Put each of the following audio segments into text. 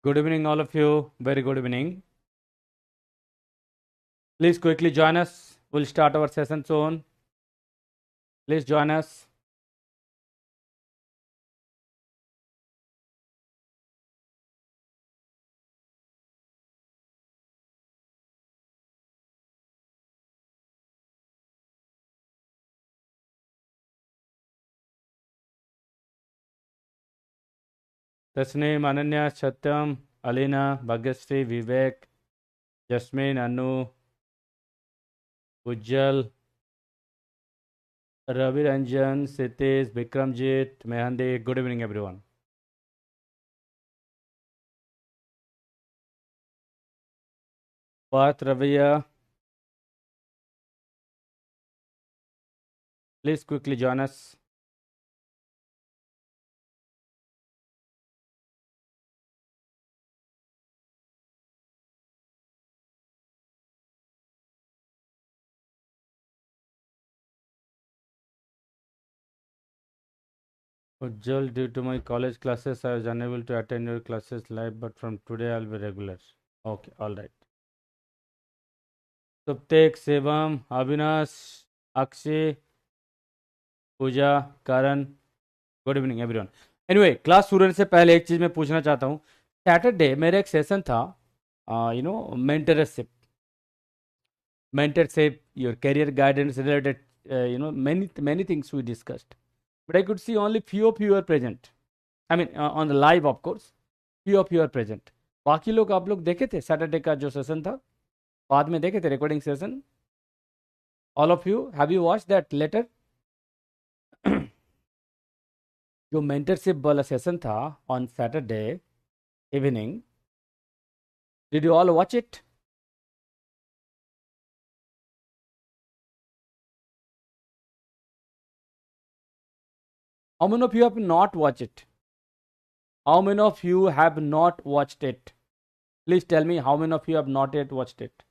Good evening, all of you. Very good evening. Please quickly join us. We'll start our session soon. Please join us. Tasneem, Ananya, Satyam, Alina, Bhagyashree, Vivek, Jasmine, Anu, Ujjal, Ravi Ranjan, Sitish, Bikramjit, Mehandi. Good evening, everyone. Path Raviya, please quickly join us. Ujjal, due to my college classes, I was unable to attend your classes live, but from today I'll be regular. Okay, all right. Subtek, Sevam, Avinash, Akshay, Pooja Karan good evening everyone anyway class शुरू होने से पहले एक चीज़ मैं पूछना चाहता हूँ Saturday मेरा एक सेशन था mentorship your career guidance related many things we discussed but I could see only few of you are present I mean on the live of course few of you are present बाकी लोग आप लोग देखे थे Saturday का जो session था बाद में देखे थे recording session all of you have you watch that later जो मेंटरशिप वाला सेशन था on Saturday evening did you all watch it how many of you have not watch it how many of you have not watched it please tell me how many of you have not yet watched it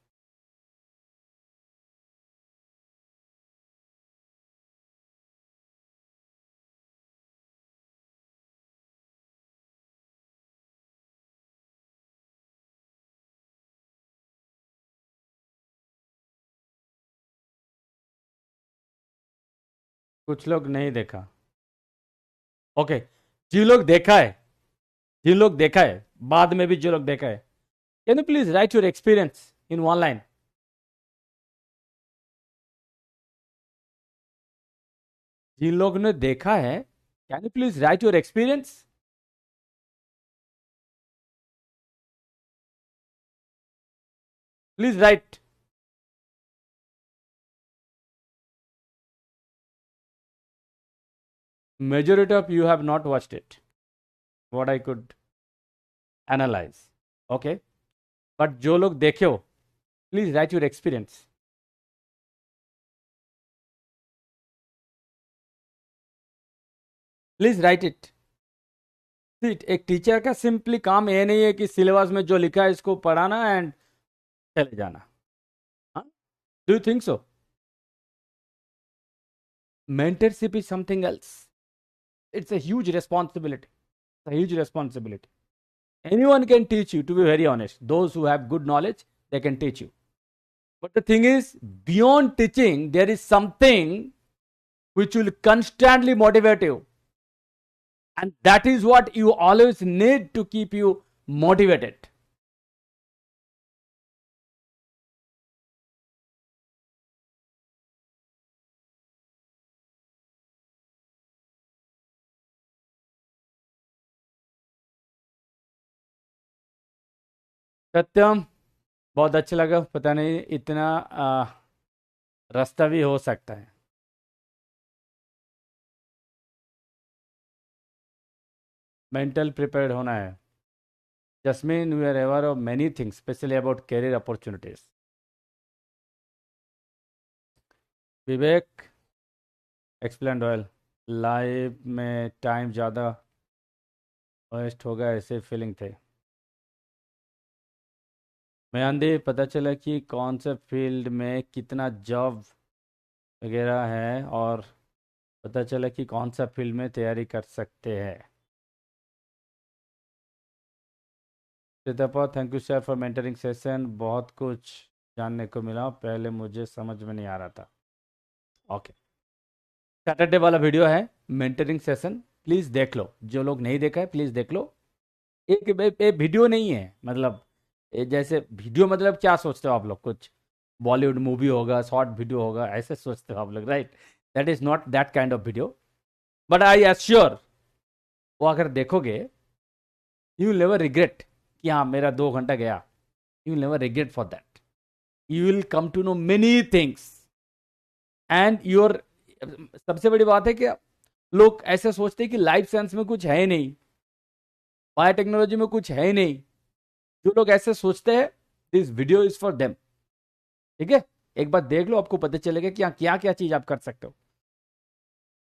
कुछ लोग नहीं देखा okay जिन लोग देखा है बाद में भी जो लोग देखा है can you please write your experience in one line जिन लोग ने देखा है can you please write your experience please write majority of you have not watched it what I could analyze okay but जो लोग देखे हो please write your experience please right it एक टीचर का सिंपली काम ये नहीं है कि सिलेबस में जो लिखा है इसको पढ़ाना एंड चले जाना do you think so mentorship is something else it's a huge responsibility anyone can teach you to be very honest those who have good knowledge they can teach you but the thing is beyond teaching there is something which will constantly motivate you and that is what you always need to keep you motivated सत्यम बहुत अच्छा लगा पता नहीं इतना रास्ता भी हो सकता है मेंटल प्रिपेयर्ड होना है Jasmine we are aware of many things specially about career opportunities Vivek explain ऑयल लाइव में टाइम ज़्यादा वेस्ट होगा ऐसे फीलिंग थे मैं पता चला कि कौन से फील्ड में कितना जॉब वगैरह है और पता चला कि कौन सा फील्ड में तैयारी कर सकते हैं Sitapa, thank you sir for mentoring session, बहुत कुछ जानने को मिला, पहले मुझे समझ में नहीं आ रहा था। ओके, सैटरडे वाला वीडियो है मेंटरिंग सेशन, प्लीज़ देख लो, जो लोग नहीं देखा है प्लीज़ देख लो। एक वीडियो नहीं है, मतलब जैसे वीडियो मतलब क्या सोचते हो आप लोग, कुछ बॉलीवुड मूवी होगा, शॉर्ट वीडियो होगा, ऐसे सोचते हो आप लोग, right? That is not that kind of video, but I assure वो अगर देखोगे यू विल नेवर रिग्रेट कि हाँ मेरा 2 घंटा गया, you will never regret for that, you will come to know many things and your. सबसे बड़ी बात है कि लोग ऐसे सोचते हैं कि लाइफ साइंस में कुछ है ही नहीं, बायोटेक्नोलॉजी में कुछ है ही नहीं। जो लोग ऐसे सोचते हैं, this video is for them, ठीक है? एक बार देख लो, आपको पता चलेगा कि क्या क्या चीज आप कर सकते हो।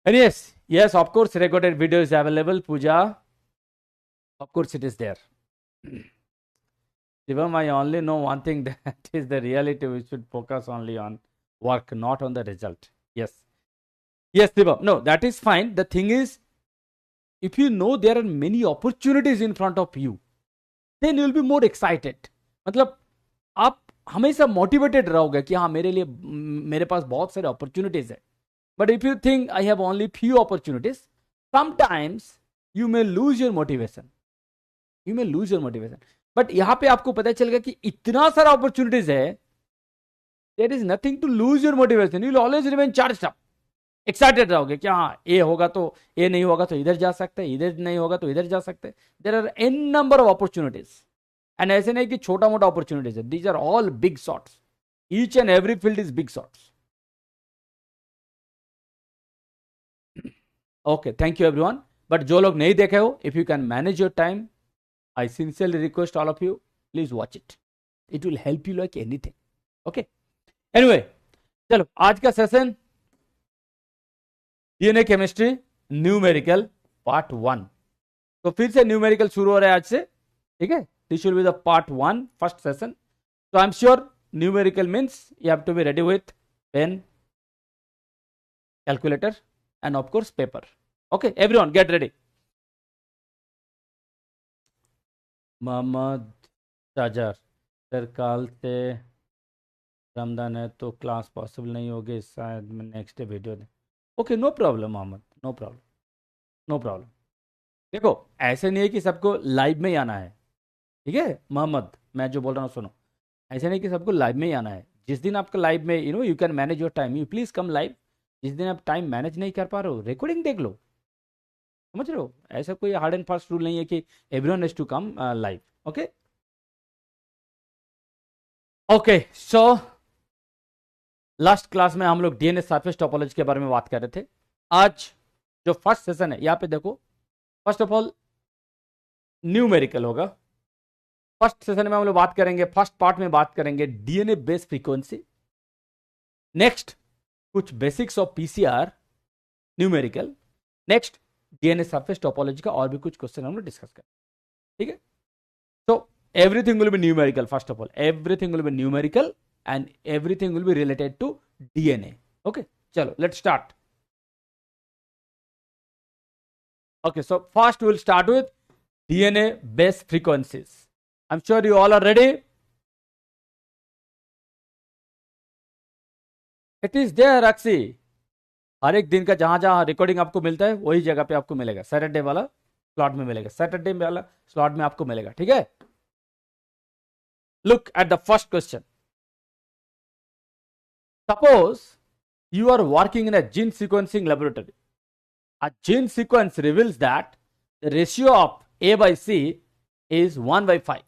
And yes of course recorded video is available, Pooja, of course it is there. Shivam, I only know one thing, that is the reality. We should focus only on work, not on the result. Yes. Yes, Shivam. No, that is fine. The thing is, if you know there are many opportunities in front of you, then you will be more excited. मतलब आप हमेशा motivated रहोगे कि हाँ मेरे पास बहुत सारे opportunities है। But if you think I have only few opportunities, sometimes you may lose your motivation, you may lose your motivation. But यहां पे आपको पता चलेगा कि इतना सारा अपॉर्चुनिटीज है, there is nothing to lose your motivation, you will always remain charged up, excited रहोगे कि हाँ ए होगा तो ए नहीं होगा तो इधर जा सकते हैं, इधर नहीं होगा तो इधर जा सकते हैं। There are an number of opportunities, and ऐसे नहीं कि छोटा मोटा अपॉर्चुनिटीज है, these are all big shots, each and every field is big shots. Okay, thank you everyone. But जो लोग नहीं देखे हो, if you can manage your time, I sincerely request all of you, please watch it, it will help you like anything. Okay, anyway, चलो आज का session DNA chemistry numerical part 1। तो फिर से न्यूमेरिकल शुरू हो रहा है आज से, ठीक है? This will be the part 1 first session. So I'm sure numerical means you have to be ready with pen, calculator, and of course paper. Okay, everyone get ready. Mohammad Shahjar sir, कल से रमजान है तो क्लास पॉसिबल नहीं होगी, शायद मैं next day video दें। Okay, no problem Mohammed, no problem, no problem. देखो, ऐसे नहीं है कि सबको लाइव में ही आना है, ठीक है मोहम्मद? मैं जो बोल रहा हूँ सुनो, ऐसा नहीं कि सबको लाइव में ही आना है। जिस दिन आपका लाइव में you can manage your time, you please come live. जिस दिन आप टाइम मैनेज नहीं कर पा रहे हो, रिकॉर्डिंग देख लो, समझ रहे हो? ऐसा कोई हार्ड एंड फास्ट रूल नहीं है कि everyone has to come live. Okay okay, so last class में हम लोग डीएनए सरफेस टोपोलॉजी के बारे में बात कर रहे थे। आज जो फर्स्ट सेशन है, यहाँ पे देखो, फर्स्ट ऑफ ऑल न्यूमेरिकल होगा। फर्स्ट सेशन में हम लोग बात करेंगे, फर्स्ट पार्ट में बात करेंगे डीएनए बेस फ्रीक्वेंसी। नेक्स्ट कुछ basics of PCR numerical. Next DNA surface topology का और भी कुछ क्वेश्चन हम लोग डिस्कस करें, ठीक है? तो everything will be numerical, first of all everything will be numerical and everything will be related to DNA. Okay, चलो let's start. Okay, so first will start with DNA base frequencies. I'm sure you all are ready. It is there, Aksi. हर एक दिन का जहां जहां recording आपको मिलता है वही जगह पे आपको मिलेगा, सैटरडे वाला स्लॉट में मिलेगा, सैटरडे वाला स्लॉट में आपको मिलेगा, ठीक है? Look at the first question. Suppose you are working in a gene sequencing laboratory. A gene sequence reveals that the ratio of A by C is 1/5.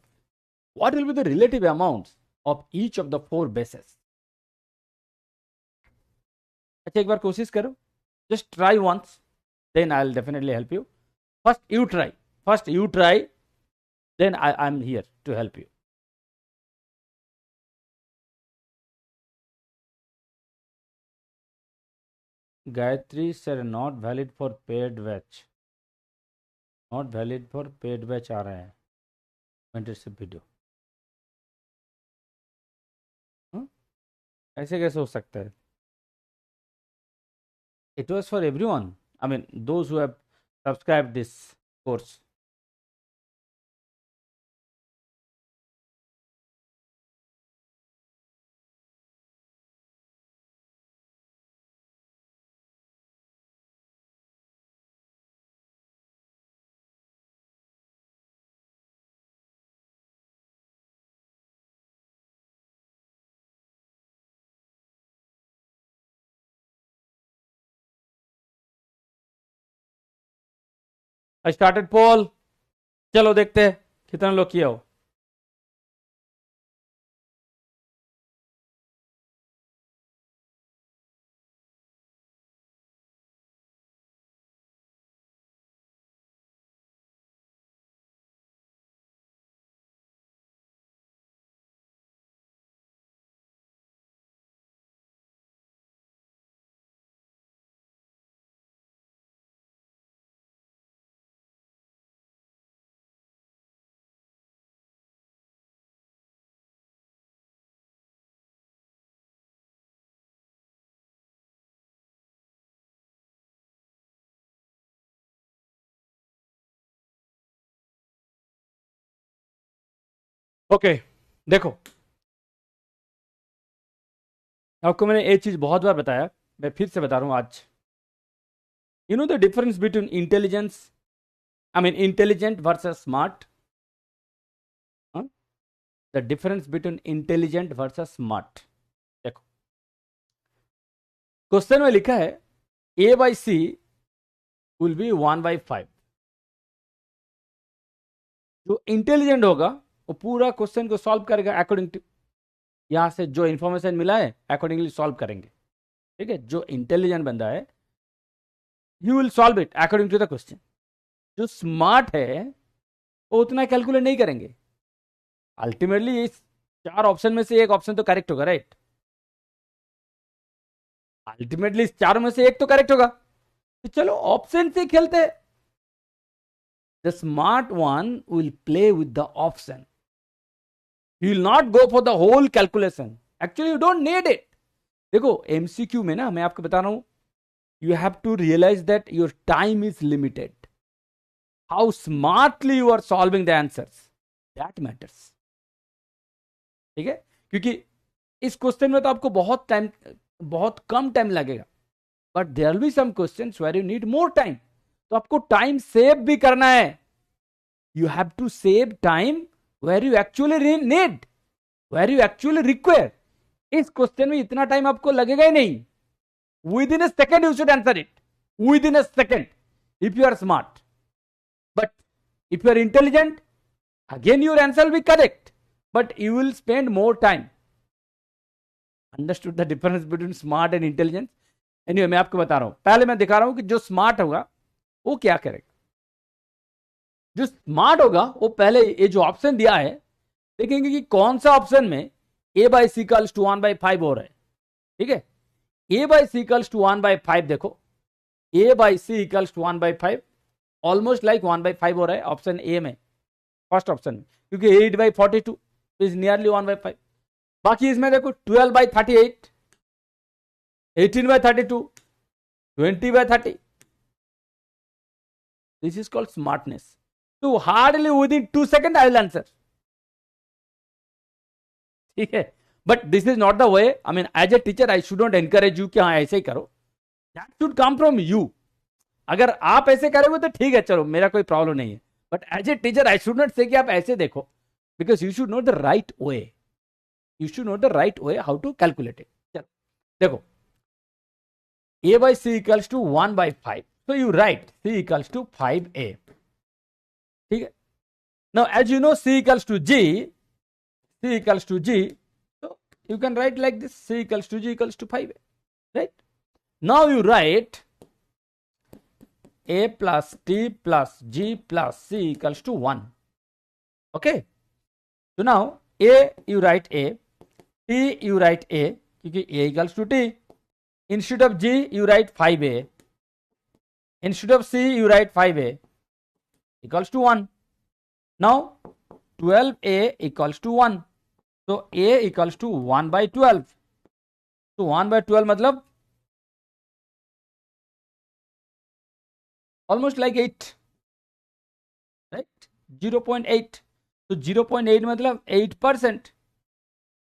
What will be the relative amounts of each of the 4 bases? अच्छा, एक बार कोशिश करो, just try once, then I'll definitely help you. First you try, then I'm here to help you. Gayatri sir, not valid for paid batch, not valid for paid batch आ रहा है mentorship video. ऐसे कैसे हो सकता है? It was for everyone, I mean those who have subscribed this course. I started poll, चलो देखते हैं कितना लोग किया हो। ओके देखो, आपको मैंने एक चीज बहुत बार बताया, मैं फिर से बता रहा हूं आज। You know the difference between intelligence, I mean intelligent versus smart. The difference between intelligent versus smart. देखो, क्वेश्चन में लिखा है ए बाई सी विल बी 1/5। जो इंटेलिजेंट होगा वो पूरा क्वेश्चन को सॉल्व करेगा अकॉर्डिंग टू, यहां से जो इंफॉर्मेशन मिला है अकॉर्डिंगली सॉल्व करेंगे। ठीक है, जो इंटेलिजेंट बंदा है you will solve it according to the question. जो स्मार्ट है वो उतना कैलकुलेट नहीं करेंगे। अल्टीमेटली इस चार ऑप्शन में से एक ऑप्शन तो करेक्ट होगा, राइट? अल्टीमेटली इस चारों में से एक तो करेक्ट होगा, तो चलो ऑप्शन से खेलते हैं। The smart one will play with the option, you will not go for the whole calculation. Actually you don't need it. देखो एमसीक्यू में ना, मैं आपको बता रहा हूं, you have to realize that your time is limited. How smartly you are solving the answers, that matters. ठीक है, क्योंकि इस क्वेश्चन में तो आपको बहुत कम टाइम लगेगा, but there will be some questions where you need more time. तो आपको टाइम सेव भी करना है। You have to save time where you actually need, where you actually require. इस क्वेश्चन में इतना टाइम आपको लगेगा ही नहीं। Within a second you should answer it. Within a second, if you are smart. But if you are intelligent, again your answer will be correct, but you will spend more time. Understood the difference between smart and intelligence? Anyway, मैं आपको बता रहा हूं, पहले मैं दिखा रहा हूं कि जो स्मार्ट होगा वो क्या करेगा। जो स्मार्ट होगा वो पहले ये जो ऑप्शन दिया है देखेंगे कि कौन सा ऑप्शन में a by c equals to 1/5 हो रहा है। ठीक है, a by c equals to 1/5, देखो a by c equals to 1/5, almost like 1/5 हो रहा है ऑप्शन ए में, फर्स्ट ऑप्शन में, क्योंकि 8/42 इज नियरली 1/5। बाकी इसमें देखो 12/38, 18/32, 20/30, दिस इज कॉल्ड स्मार्टनेस। तो hardly within 2 second I will answer. ठीक है, but this is not the way. I mean as a teacher I should not encourage you कि हाँ ऐसे ही करो। That should come from you. अगर आप ऐसे करोगे तो ठीक है, चलो मेरा कोई प्रॉब्लम नहीं है, but as a teacher I should not say कि आप ऐसे देखो, because you should know the right way. You should know the right way how to calculate it. चलो देखो, a by c equals to 1/5, so you write c equals to 5a। ठीक है, now as you know c equals to g, c equals to g, so you can write like this, c equals to g equals to 5a, right? Now you write a plus t plus g plus c equals to 1. Okay, so now a you write a, t you write a, क्योंकि a equals to t. Instead of g you write 5a, instead of c you write 5a equals to 1. Now 12a equals to 1, so a equals to 1/12, so 1/12 मतलब almost like 8, right? 0.8, तो 0.8 मतलब 8%,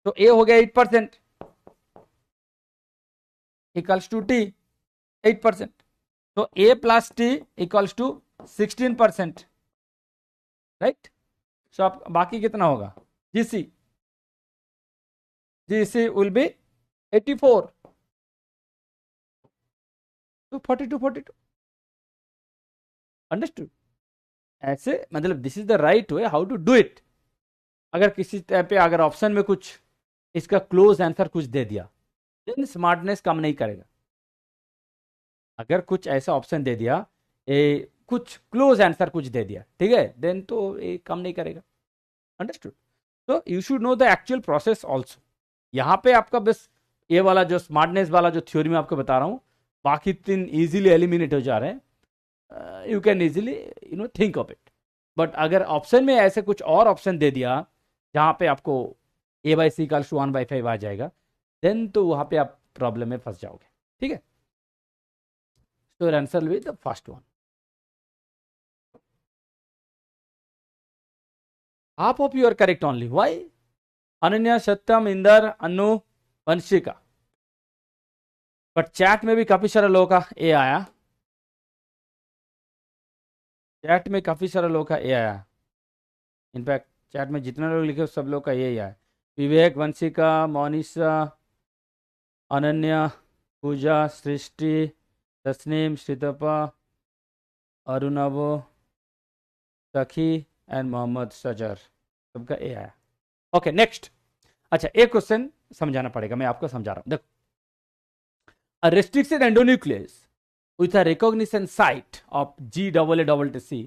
तो a हो गया 8% equals to t 8%, so a plus t equals to 16%, right? so आप बाकी कितना होगा, gc will be 84, so 42 understood? ऐसे मतलब this is the right way how to do it. अगर किसी टाइप पे अगर ऑप्शन में कुछ इसका क्लोज आंसर कुछ दे दिया, देन स्मार्टनेस काम नहीं करेगा। अगर कुछ ऐसा ऑप्शन दे दिया, कुछ क्लोज आंसर कुछ दे दिया, ठीक है, देन तो ये काम नहीं करेगा। अंडरस्टूड? तो you should know the actual process also. यहाँ पे आपका बस ये वाला जो स्मार्टनेस वाला जो थ्योरी मैं आपको बता रहा हूँ, बाकी 3 इजीली एलिमिनेट हो जा रहे हैं। You can easily think of it. But अगर ऑप्शन में ऐसे कुछ और ऑप्शन दे दिया जहाँ पे आपको a/c = 1/5 आ जाएगा, देन तो वहाँ पे आप प्रॉब्लम में फंस जाओगे। ठीक है, so your answer will be the first one. Half of you are correct only. Why? Ananya, Satyam, Inder, Anu, Vanshika. But chat में भी काफी सारे लोगों का ए आया। चैट में काफी सारे लोगों का ए आया। इनफैक्ट चैट में जितने लोग लिखे सब लोग का यही आया। विवेक, वंशिका, मोनिशा, अनन्या, पूजा, सृष्टि, तस्नीम, श्रीतपा, अरुणव, सखी एंड मोहम्मद सजर, सबका ए आया। Okay, next. अच्छा, एक क्वेश्चन समझाना पड़ेगा, मैं आपको समझा रहा हूं। देखो, a restricted endonuclease with a recognition site of GAATC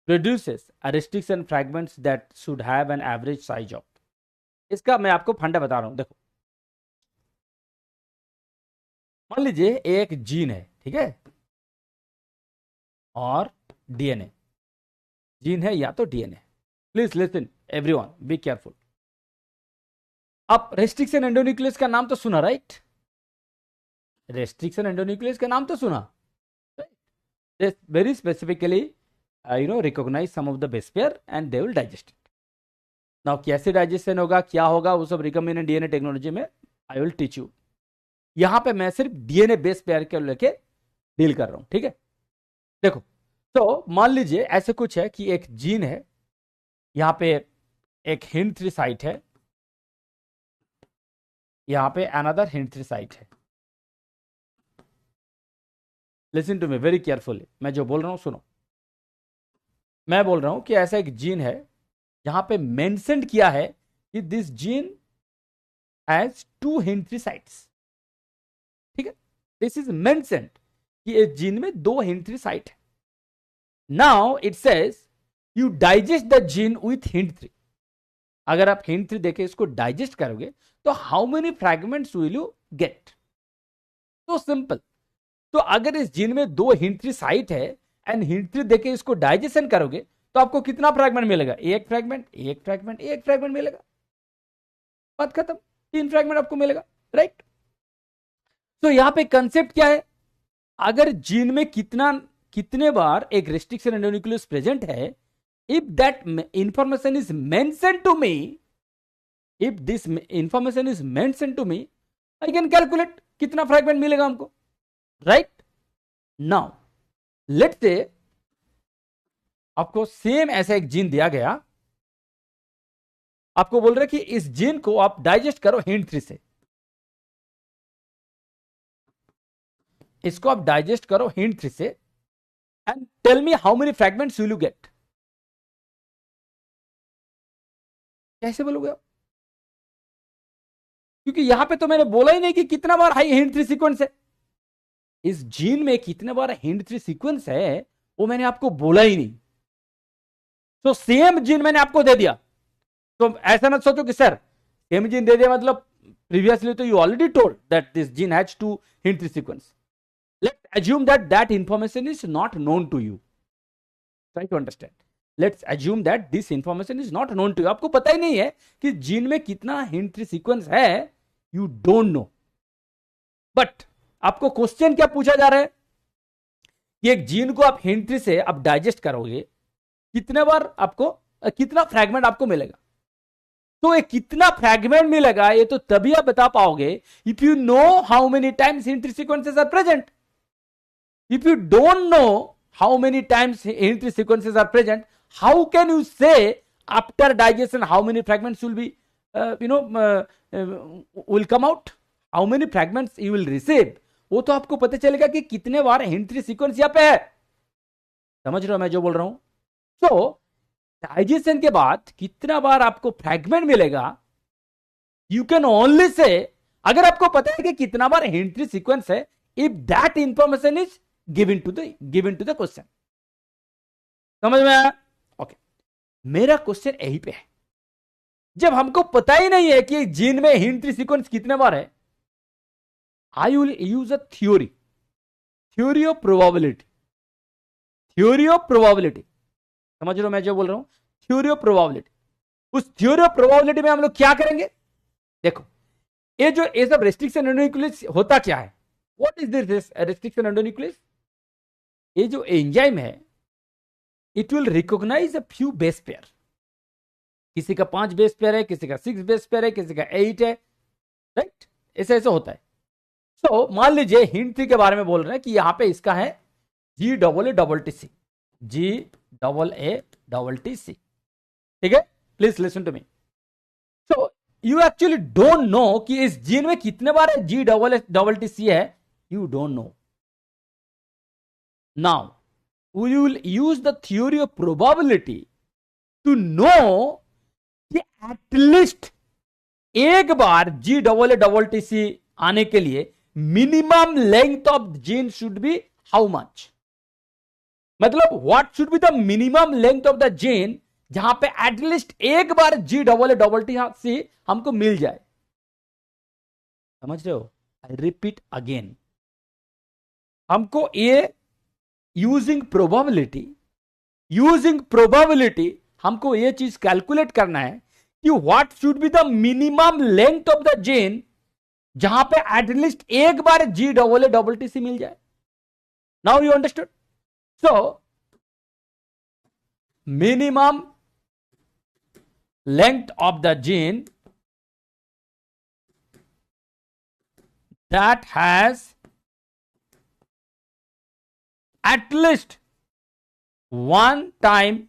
produces a restriction fragments that should have an average size of। इसका मैं आपको फंडा बता रहा हूं। देखो, मान लीजिए एक जीन है, ठीक है, और डीएनए। जीन है या तो DNA. Please listen everyone, be careful. आप रेस्ट्रिक्शन एंडोन्यूक्लियस का नाम तो सुना, राइट? रेस्ट्रिक्शन एंडोन्यूक्लियस का नाम तो सुना। Very specifically recognise some of the base pair and they will digest it. Now कैसे डाइजेशन होगा, क्या होगा, वो सब रिकॉम्बिनेंट डीएनए टेक्नोलॉजी में आई विल टीच यू। यहां पे मैं सिर्फ डीएनए बेस पेयर के लेके डील कर रहा हूं, ठीक है। देखो, तो मान लीजिए ऐसे कुछ है कि एक जीन है, यहां पे एक हिंड 3 साइट है, यहां पे अनदर हिंड 3 साइट है। Listen to me very carefully, मैं जो बोल रहा हूं सुनो। मैं बोल रहा हूं कि ऐसा एक जीन है जहां पे मेंशन किया है कि this gene has 2 Hind 3 sites, ठीक है। दिस इज मेंशन्ड कि इस जीन में 2 हिंड 3 साइट है। Now it says you digest the gene with hind 3। अगर आप हिंड 3 देके इसको डाइजेस्ट करोगे तो how many fragments will you gate? तो सिंपल। तो अगर इस जीन में 2 हिंड 3 साइट है एंड हिंड 3 देके इसको डाइजेशन करोगे तो आपको कितना फ्रैगमेंट मिलेगा? एक फ्रैगमेंट, एक फ्रैगमेंट, एक फ्रैगमेंट मिलेगा। बात खत्म, 3 फ्रैगमेंट आपको मिलेगा, राइट? तो यहां पे कंसेप्ट क्या है? अगर जीन में कितने बार एक रेस्ट्रिक्शन एंडोन्यूक्लियस प्रेजेंट है, if that information is mentioned to me, if this information is mentioned to me, I can calculate कितना फ्रैगमेंट मिलेगा हमको, राइट? नाउ लेट्स से आपको सेम ऐसा एक जीन दिया गया, आपको बोल रहे कि इस जीन को आप डाइजेस्ट करो हिंड 3 से। इसको आप डाइजेस्ट करो हिंड 3 से and tell me how many fragments will you get. कैसे बोलोगे आप? क्योंकि यहां पे तो मैंने बोला ही नहीं कि कितना बार हाई हिंड 3 सीक्वेंस है। इस जीन में कितने बार हिंड 3 सीक्वेंस है वो मैंने आपको बोला ही नहीं। तो सेम जीन मैंने आपको दे दिया, तो ऐसा मत सोचो कि सर सेम जीन दे दिया मतलब प्रीवियसली तो you already told that this gene has 2 Hind 3 sequence. Let's assume that that information is not known to you. Try to understand. Let's assume that this information is not known to you. आपको पता ही नहीं है कि gene में कितना Hind 3 sequence है, you don't know. But आपको क्वेश्चन क्या पूछा जा रहा है कि एक जीन को आप हिंड 3 से आप डाइजेस्ट करोगे, कितने बार आपको कितना फ्रैगमेंट आपको मिलेगा। तो ये कितना फ्रैगमेंट मिलेगा ये तो तभी आप बता पाओगे if you know how many times Hind 3 sequences are present. If you don't know how many times hind 3 sequences are present, how can you say after digestion how many fragments will be will come out, how many fragments you will receive? वो तो आपको पता चलेगा कि कितने बार hind 3 sequence यहां पे है। समझ रहे हो मैं जो बोल रहा हूं? तो डाइजेशन के बाद कितना बार आपको फ्रैगमेंट मिलेगा, यू कैन ओनली से, अगर आपको पता है कि कितना बार हिंट ट्री सीक्वेंस है, if that information is given to the question. समझ में आया? ओके, मेरा क्वेश्चन यही पे है, जब हमको पता ही नहीं है कि जीन में हिंट ट्री सीक्वेंस कितने बार है, I will use a theory of probability. Theory of probability, समझ लो मैं जो बोल रहा हूं, थ्योरी ऑफ प्रोबेबिलिटी। उस थ्योरी ऑफ प्रोबेबिलिटी में हम लोग क्या करेंगे, देखो ये सब रेस्ट्रिक्शन एंडोन्यूक्लियस होता क्या है, what is this restriction endonuclease? ये जो एंजाइम है, it will recognise a few base pair. किसी का 5 बेस पेयर है, किसी का 6 बेस पेयर है, किसी का 8 है, राइट? ऐसे ऐसे होता है। तो मान लीजिए हिंट ट्री के बारे में बोल रहे हैं कि यहां पे इसका है GAATC, GAATC, ठीक है? Please listen to me. So you actually don't know कि इस जीन में कितने बार GAATC है, you don't know. Now we will use the theory of probability to know कि एटलीस्ट एक बार GAATC आने के लिए minimum length of gene should be how much, मतलब what should be the minimum length of the gene जहां पे at least एक बार GAATC हमको मिल जाए। समझ रहे हो? आई रिपीट अगेन, हमको ये यूजिंग प्रोबेबिलिटी हमको ये चीज कैलकुलेट करना है कि what should be the minimum length of the gene जहां पे एटलीस्ट एक बार GAATC मिल जाए। Now you understood? So minimum length of the gene that has at least one time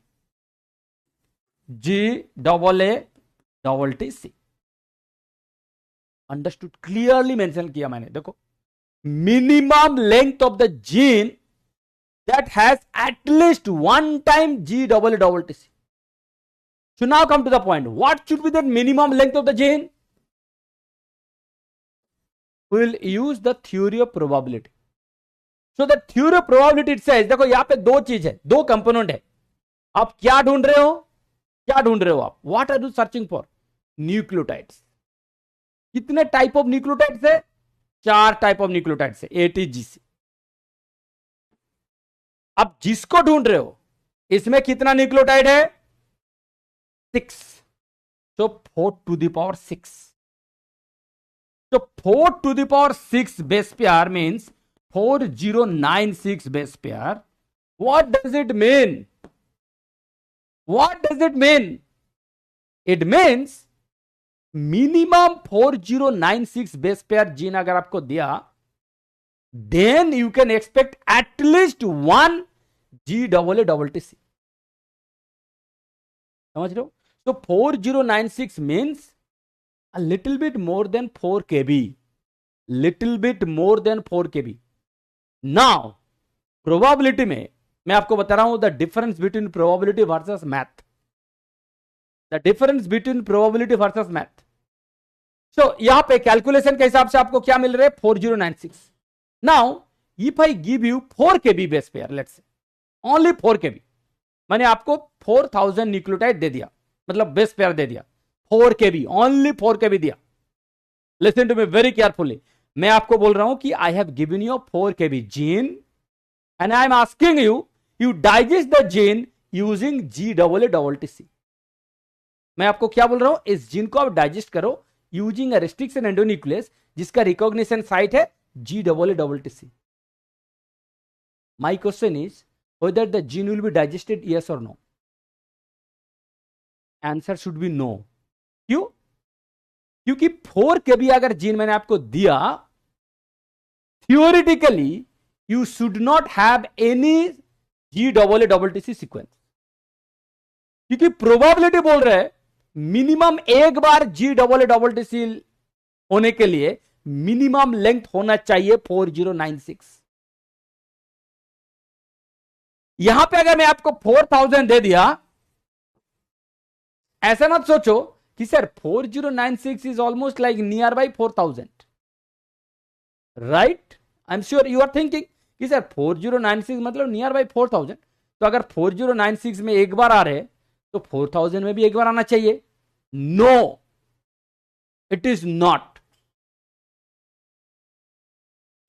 GAATC। Understood? Clearly mention किया मैंने, देखो minimum length of the gene that has at least one time GAATC। So now come to the point, what should be the minimum length of the gene? We will use the theory of probability. So the theory of probability it says, देखो यहां पे दो चीज है, दो component है। आप क्या ढूंढ रहे हो, आप? What are you searching for? Nucleotides. कितने टाइप ऑफ न्यूक्लियोटाइड्स है? 4 टाइप ऑफ न्यूक्लियोटाइड्स है, ATGC। अब जिसको ढूंढ रहे हो इसमें कितना न्यूक्लियोटाइड है? 6। तो 4 to the power 6। So 4 to the power 6 base pair means 4096 base pair. What does it mean? It means minimum 4096 base pair gene अगर आपको दिया, then you can expect at least one GAATC। समझ रहे हो? So 4096 means a little bit more than 4 kb, Now probability में मैं आपको बता रहा हूं the difference between probability versus math, so यहां पे कैलकुलेशन के हिसाब से आपको क्या मिल रहा है? 4096। Now if I give you 4 kb base pair, let's say only 4 kb, मैंने आपको 4000 न्यूक्लियोटाइड दे दिया, मतलब बेस पेयर दे दिया, 4 kb, ओनली 4 kb दिया। Listen to me very carefully, मैं आपको बोल रहा हूं कि I have given you 4 kb gene and I am asking you digest the gene using GAATC। मैं आपको क्या बोल रहा हूं? इस जीन को आप डाइजेस्ट करो यूजिंग अ रेस्ट्रिक्शन एंडोन्यूक्लियस जिसका रिकॉग्निशन साइट है GAATC। My question is whether the gene will be digested, yes or no? Answer should be no। क्यों? क्योंकि 4 kb अगर जीन मैंने आपको दिया, theoretically you should not have any GAATC sequence, क्योंकि probability बोल रहे हैं मिनिमम एक बार GAATC होने के लिए मिनिमम लेंथ होना चाहिए 4096। यहां पे अगर मैं आपको 4000 दे दिया, ऐसा मत सोचो कि sir 4096 is almost like near by 4000, right? I am sure you are thinking कि सर 4096 मतलब नियर बाई 4000, तो अगर 4096 में एक बार आ रहे तो 4000 में भी एक बार आना चाहिए। No, it is not.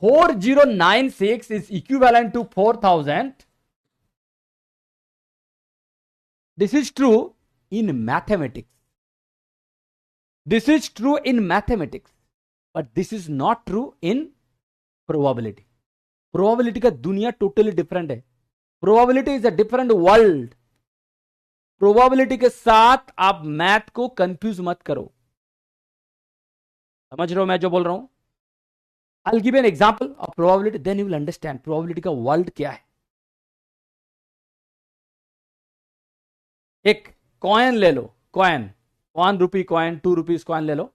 4096 is equivalent to 4000. This is true in mathematics. This is true in mathematics, but this is not true in probability. Probability का दुनिया totally different है। Probability is a different world. Probability के साथ आप math को confuse मत करो। समझ रहे हो मैं जो बोल रहा हूं? I'll give you an example of probability, then you will understand probability का वर्ल्ड क्या है। एक कॉइन ले लो, coin 1 rupee coin, 2 rupees coin ले लो।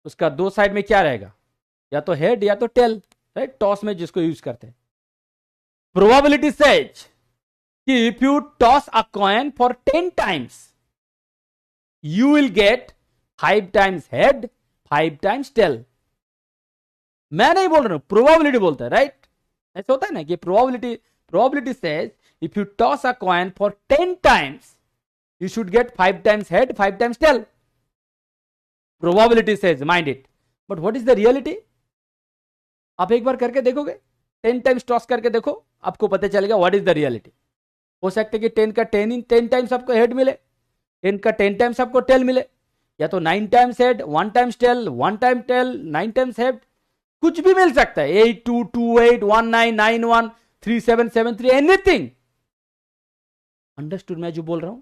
उसका दो साइड में क्या रहेगा? या तो हेड या तो टेल, राइट? टॉस में जिसको यूज करते हैं। प्रोबेबिलिटी सेज कि if you toss a coin for 10 times you will get 5 times head, 5 times tail. मैं नहीं बोल रहा हूं, प्रोबेबिलिटी बोलता है, राइट? ऐसा होता है ना कि probability says if you toss a coin for 10 times you should get 5 times head, 5 times tail. Probability says, mind it. But what is the reality? आप एक बार करके देखोगे, 10 times टॉस करके देखो, आपको पता चलेगा what is the reality. हो सकता है कि 10 का 10 times आपको हेड मिले, 10 का 10 times आपको टेल मिले, या तो 9 times head, 1 times tail, 1 time tail, 9 times head, कुछ भी मिल सकता है। 822819913773 एनीथिंग। अंडरस्टूड मैं जो बोल रहा हूं?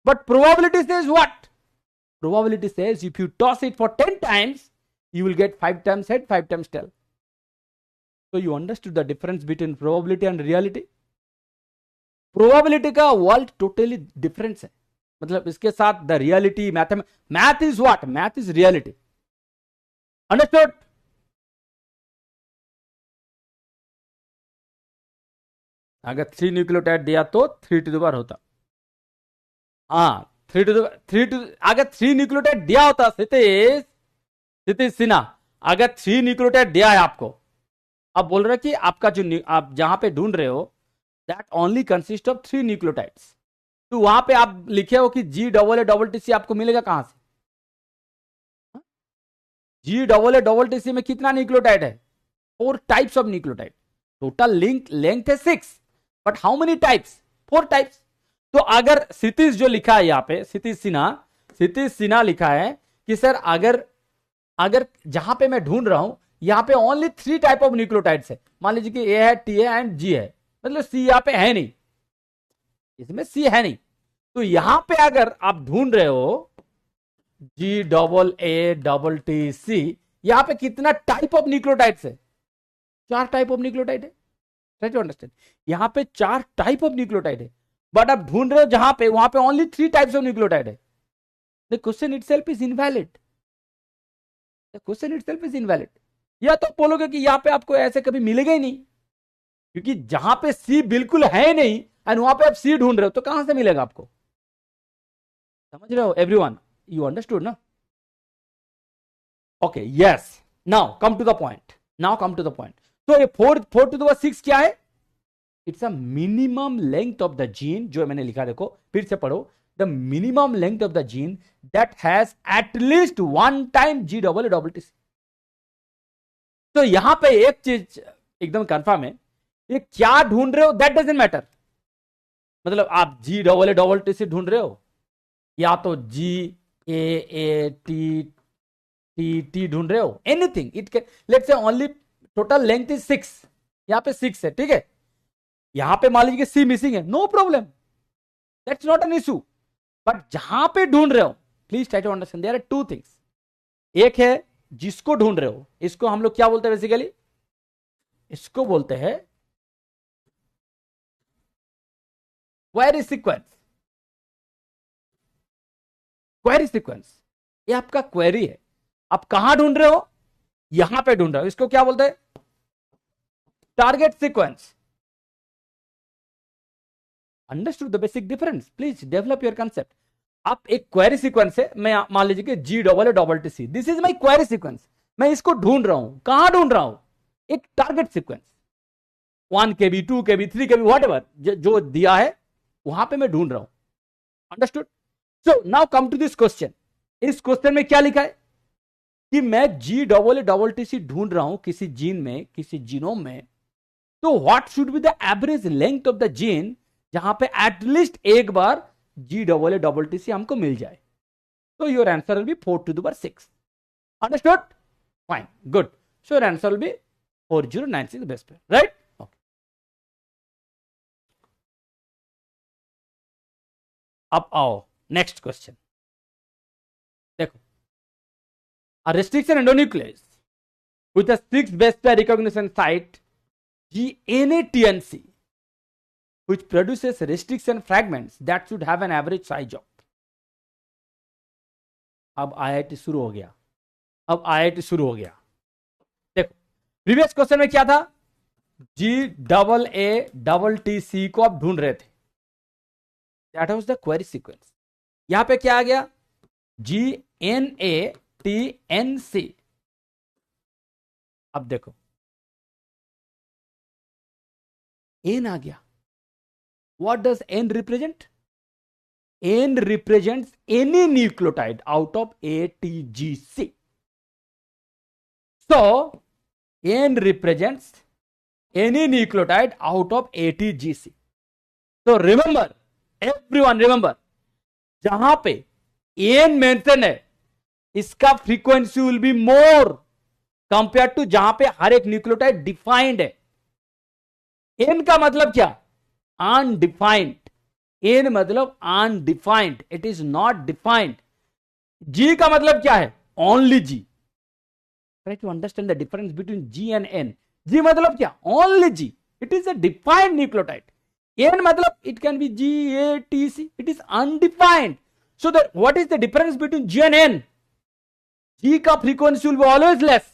But probability says what? Probability says if you toss it for 10 times, you will get 5 times head, 5 times tail. So you understood the difference between probability and reality? Probability का world totally different है। मतलब इसके साथ the reality, math is what? Math is reality. Understood? अगर 3 nucleotide दिया तो 3 to the power होता। हाँ, 3 टू अगर 3 न्यूक्लियोटाइड दिया होता, क्षितिज सिन्हा, अगर 3 न्यूक्लियोटाइड दिया है आपको, आप बोल रहे कि आपका जो आप जहां पे ढूंढ रहे हो that only consist of 3 nucleotides, तो वहां पे आप लिखे हो कि GAATC आपको मिलेगा कहां से? GAATC में कितना न्यूक्लियोटाइड है? 4 types of nucleotide. Total length है 6, but how many types? 4 types. तो अगर क्षितिज जो लिखा है यहाँ पे, क्षितिज सिन्हा लिखा है कि सर अगर जहां पे मैं ढूंढ रहा हूं यहां पे ओनली 3 टाइप ऑफ न्यूक्लियोटाइड्स है, मान लीजिए कि ए है, टी है एंड जी है, मतलब सी यहां पे है नहीं, इसमें सी है नहीं, तो यहां पे अगर आप ढूंढ रहे हो GAATC, यहां पे कितना टाइप ऑफ न्यूक्लियोटाइड्स है? 4 टाइप ऑफ न्यूक्लियोटाइड है। ट्राई टू अंडरस्टैंड, यहां पे 4 टाइप ऑफ न्यूक्लियोटाइड है, बट आप ढूंढ रहे हो जहां पे, वहां पे ओनली 3 टाइप्स ऑफ न्यूक्लियोटाइड है। The question itself is invalid. The question itself is invalid. या तो बोलोगे कि यहां पे आपको ऐसे कभी मिलेगा ही नहीं, क्योंकि जहां पे सी बिल्कुल है नहीं एंड वहां पे आप सी ढूंढ रहे हो, तो कहां से मिलेगा आपको? समझ रहे हो एवरीवन? यू अंडरस्टूड ना? Okay, yes. Now come to the point. तो ये 4 टू द पावर 6 क्या है? It's a minimum length of the gene, जो मैंने लिखा, देखो फिर से पढ़ो, the minimum length of the gene that has at least 1 time GAATC। तो यहां पे एक चीज एकदम कंफर्म है, ये क्या ढूंढ रहे हो दैट डजंट मैटर। मतलब आप GAATC ढूंढ रहे हो या तो GAATT ढूंढ रहे हो, anything it can, let's say only total length is 6, यहां पे 6 है, ठीक है? यहां पे मान लीजिए सी मिसिंग है, no problem, that's not an issue. But जहां पे ढूंढ रहे हो, please try to understand, there are 2 things. एक है जिसको ढूंढ रहे हो, इसको हम लोग क्या बोलते हैं बेसिकली? इसको बोलते हैं क्वेरी सीक्वेंस। क्वेरी सीक्वेंस, ये आपका क्वेरी है, आप कहां ढूंढ रहे हो? यहां पे ढूंढ रहे हो, इसको क्या बोलते हैं? Target sequence. Understood the basic difference? Please develop your concept. आप एक क्वेरी सीक्वेंस है, मैं मान लीजिए कि GAATC, this is my query sequence. मैं इसको ढूंढ रहा हूं. कहां ढूंढ रहा हूं? एक target sequence 1 KB 2 KB 3 KB whatever जो दिया है वहां पे मैं ढूंढ रहा हूं. Understood? So now come to this question. इस क्वेश्चन में क्या लिखा है कि मैं GAATC ढूंढ रहा हूं किसी जीन में, किसी जीनोम में. तो what should be the average length of the gene जहां पे एटलीस्ट एक बार GAATC हमको मिल जाए. तो your answer will be 4 to the power 6. Understood? Fine, good. So your answer will be 4096 best पे, राइट? ओके. अब आओ नेक्स्ट क्वेश्चन. देखो, a restriction endonuclease with a 6 base pair recognition site GNA-TNC which produces restriction fragments that should have an average size of. अब IIT शुरू हो गया. देखो, previous question में क्या था? GAATC को आप ढूंढ रहे थे. That was the query sequence. यहां पे क्या आ गया? GNA-TNC. अब देखो, N आ गया. What does N represent? N represents any nucleotide out of ATGC. So, N represents any nucleotide out of ATGC. So, remember, everyone remember, जहां पे N मेंशन है, इसका frequency will be more compare to जहां पे हर एक nucleotide defined है. N का मतलब क्या? अनडिफाइंड. N मतलब undefined, it is not defined. G का मतलब क्या है? Only G. Try to understand the difference between G and N. G मतलब क्या? Only G. It is a defined nucleotide. N मतलब it can be GATC, it is undefined. So what is the difference between G and N? G का frequency will be always less,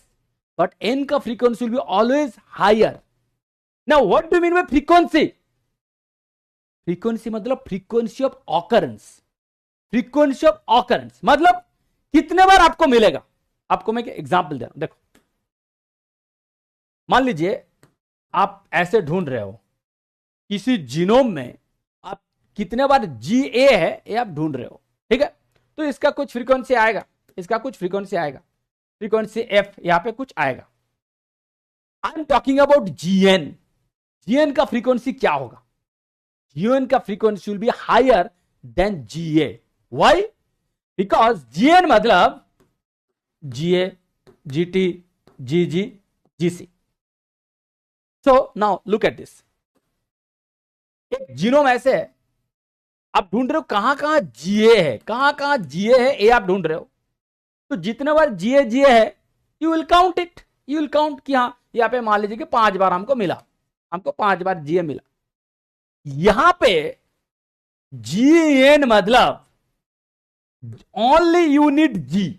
but N का frequency will be always higher. Now what do you mean by frequency? Frequency मतलब frequency of occurrence. Frequency of occurrence मतलब कितने बार आपको मिलेगा. आपको मैं example दे रहा हूं. देखो, मान लीजिए आप ऐसे ढूंढ रहे हो किसी जीनोम में, आप कितने बार GA है ये आप ढूंढ रहे हो. ठीक है? तो इसका कुछ फ्रीक्वेंसी आएगा, इसका कुछ फ्रीक्वेंसी आएगा, फ्रीक्वेंसी F यहां पे कुछ आएगा. I am talking about GN. GN का फ्रीक्वेंसी क्या होगा? GN का frequency will be higher than GA. Why? Because GN मतलब GA, GT, GG, GC. So now look at this. एक जीनोम ऐसे है, आप ढूंढ रहे हो कहां कहां GA है, कहां कहां GA है, ये आप ढूंढ रहे हो. तो जितने बार GA है, you will count it. You will count कि हाँ यहां पे मान लीजिए कि 5 बार हमको मिला, हमको 5 बार GA मिला. यहां पे GN मतलब only you need G,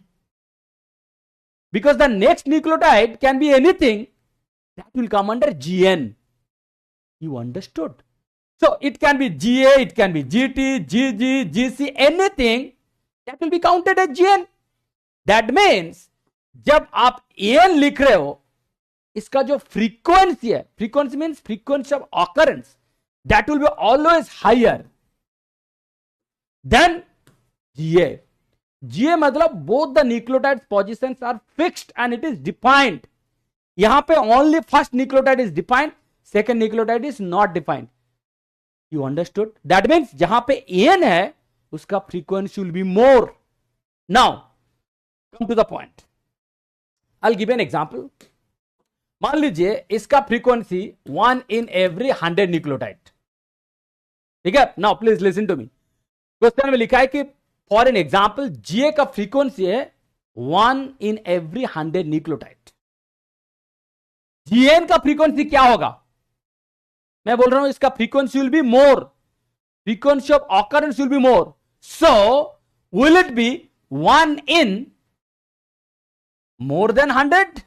because the next nucleotide can be anything that will come under GN. You understood? So it can be GA, it can be GT, GG, GC, anything that will be counted as GN. That means जब आप AN लिख रहे हो, इसका जो frequency है, frequency means frequency of occurrence, that will be always higher than GA. GA मतलब both the nucleotides positions are fixed and it is defined. यहां पे only first nucleotide is defined, second nucleotide is not defined. You understood? That means जहां पे N है उसका frequency will be more. Now come to the point. I'll give you an example. मान लीजिए इसका frequency 1 in every 100 nucleotide. ठीक है? Now please listen to me. Question में लिखा है कि फॉर एन एग्जाम्पल GA का फ्रीक्वेंसी है 1 in every 100 न्यूक्लियोटाइड. GN का फ्रीक्वेंसी क्या होगा? मैं बोल रहा हूं इसका frequency will be more, frequency of occurrence will be more. So will it be 1 in more than 100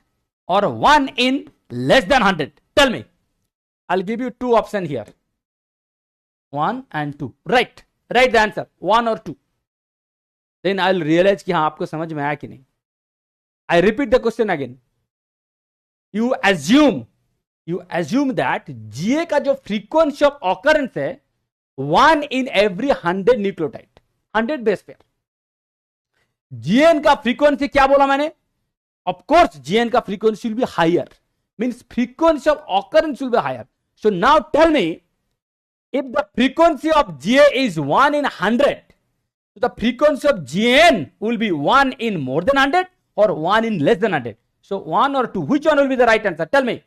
or 1 in less than 100? Tell me. I'll give you two options here. 1 and 2. Right. Write the answer. 1 or 2. Then I'll realize कि हाँ आपको समझ में आया कि नहीं. I repeat the question again. You assume that GA का जो frequency of occurrence है 1 in every 100 nucleotide, 100 base pair. GN का frequency क्या बोला मैंने? Of course, GN का frequency will be higher. Means frequency of occurrence will be higher. So now tell me, if the frequency of GA is 1 in 100, so the frequency of GN will be 1 in more than 100 or 1 in less than 100. So 1 or 2, which one will be the right answer? Tell me.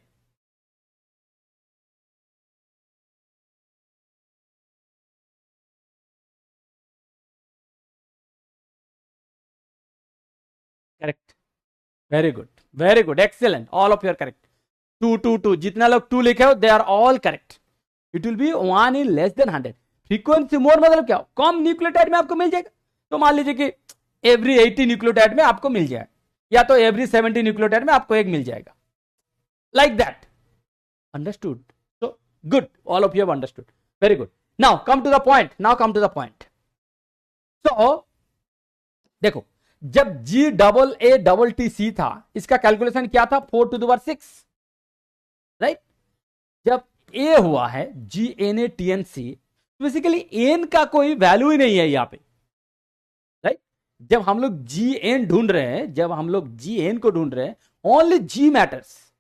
Correct. Very good. Very good. Excellent. All of you are correct. 2, 2, 2. जितना लोग 2 लिखे हो, they are all correct. It will be 1 in less than 100. Frequency मोर मतलब क्या? कम nucleotide में आपको मिल जाएगा. तो मान लीजिए कि एवरी 80 न्यूक्लियोटाइड में आपको मिल जाए, या तो एवरी 70 न्यूक्लियोटाइड में आपको एक मिल जाएगा. Like that. Understood? So good. All of you have understood. Very good. Now come to the point. So देखो, जब GAATC था, इसका कैलकुलेशन क्या था? 4 to the power 6. राइट. जब A हुआ है GNATNC, बेसिकली एन का कोई वैल्यू ही नहीं है यहां पे. राइट. जब हम लोग GN ढूंढ रहे हैं, जब हम लोग GN को ढूंढ रहे हैं, ओनली G मैटर्स.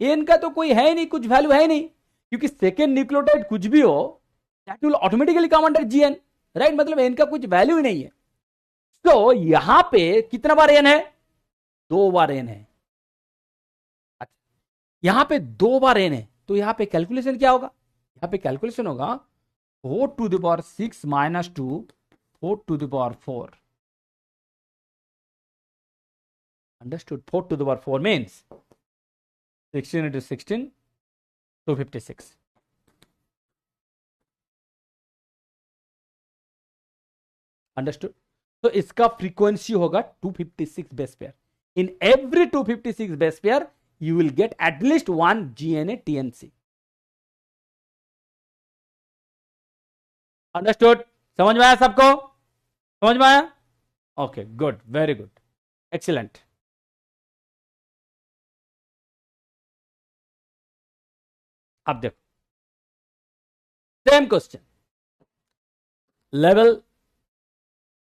एन का तो कोई है ही नहीं, कुछ वैल्यू है ही नहीं, क्योंकि सेकेंड न्यूक्लियोटाइड कुछ भी हो, that will automatically come under GN. Right. मतलब एन का कुछ वैल्यू ही नहीं है. तो यहां पे कितना बार एन है? 2 बार एन है. अच्छा, यहां पे 2 बार एन है, तो यहां पे कैलकुलेशन क्या होगा? यहां पे कैलकुलेशन होगा 4 to the power 6 minus 2, 4 to the power 4. Understood? 4 to the power 4 means 16 into 16, 256. Understood? तो इसका फ्रीक्वेंसी होगा 256 base pair. In every 256 base pair you will get at least 1 GNATNC. Understood? समझ में आया सबको? समझ में आया? Okay, good. Very good. Excellent. अब देखो, सेम क्वेश्चन, लेवल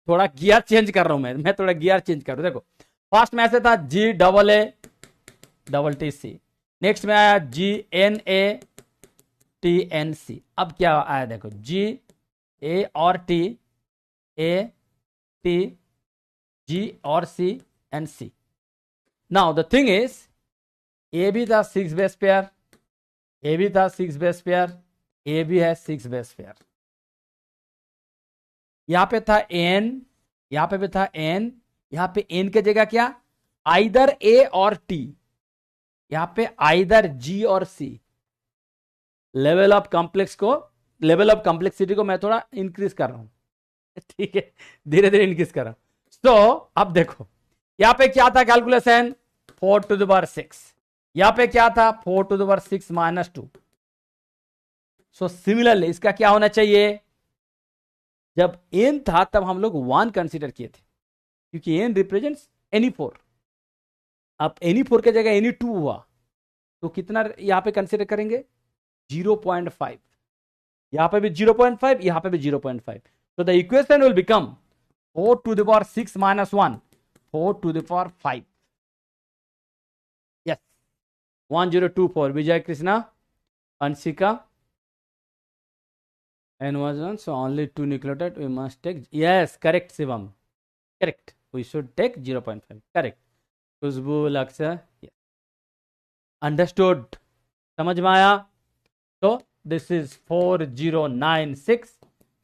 थोड़ा गियर चेंज कर रहा हूं मैं थोड़ा गियर चेंज कर रहा हूं. देखो, फर्स्ट में ऐसे था GAATC, नेक्स्ट में आया GNATNC. अब क्या आया? देखो, A और T, A, T, G और C and C. Now the thing is, A भी था 6 बेस पेयर, A भी था 6 बेस पेयर, A भी है 6 बेस पेयर. यहां पे था N, यहां पे भी था N, यहां पे N की जगह क्या? आइदर A और T, यहां पे आइदर G और C. लेवल ऑफ कॉम्प्लेक्सिटी को मैं थोड़ा इंक्रीज कर रहा हूं. ठीक है, धीरे धीरे इंक्रीज कर रहा हूं. तो अब देखो, यहां पे क्या था कैलकुलेशन? 4 to the power 6. यहां पे क्या था? 4 to the power 6 minus 2. So similarly इसका क्या होना चाहिए? जब n था तब हम लोग 1 कंसीडर किए थे, क्योंकि n रिप्रेजेंट्स एनी 4. अब एनी 4 के जगह एनी 2 हुआ, तो कितना यहां पे कंसीडर करेंगे? 0.5. यहां पे भी 0.5, यहां पे भी 0.5. So the equation will become 4 to the power 6 minus 1, 4 to the power 5. Yes. 1024. Vijay Krishna, Anshika, N was 1, so only 2 nucleotide we must take. Yes, correct, Shivam. Correct. We should take 0.5. Correct. Khushbu, Lakshya. Yes. Understood? समझ में आया? So this is 4096.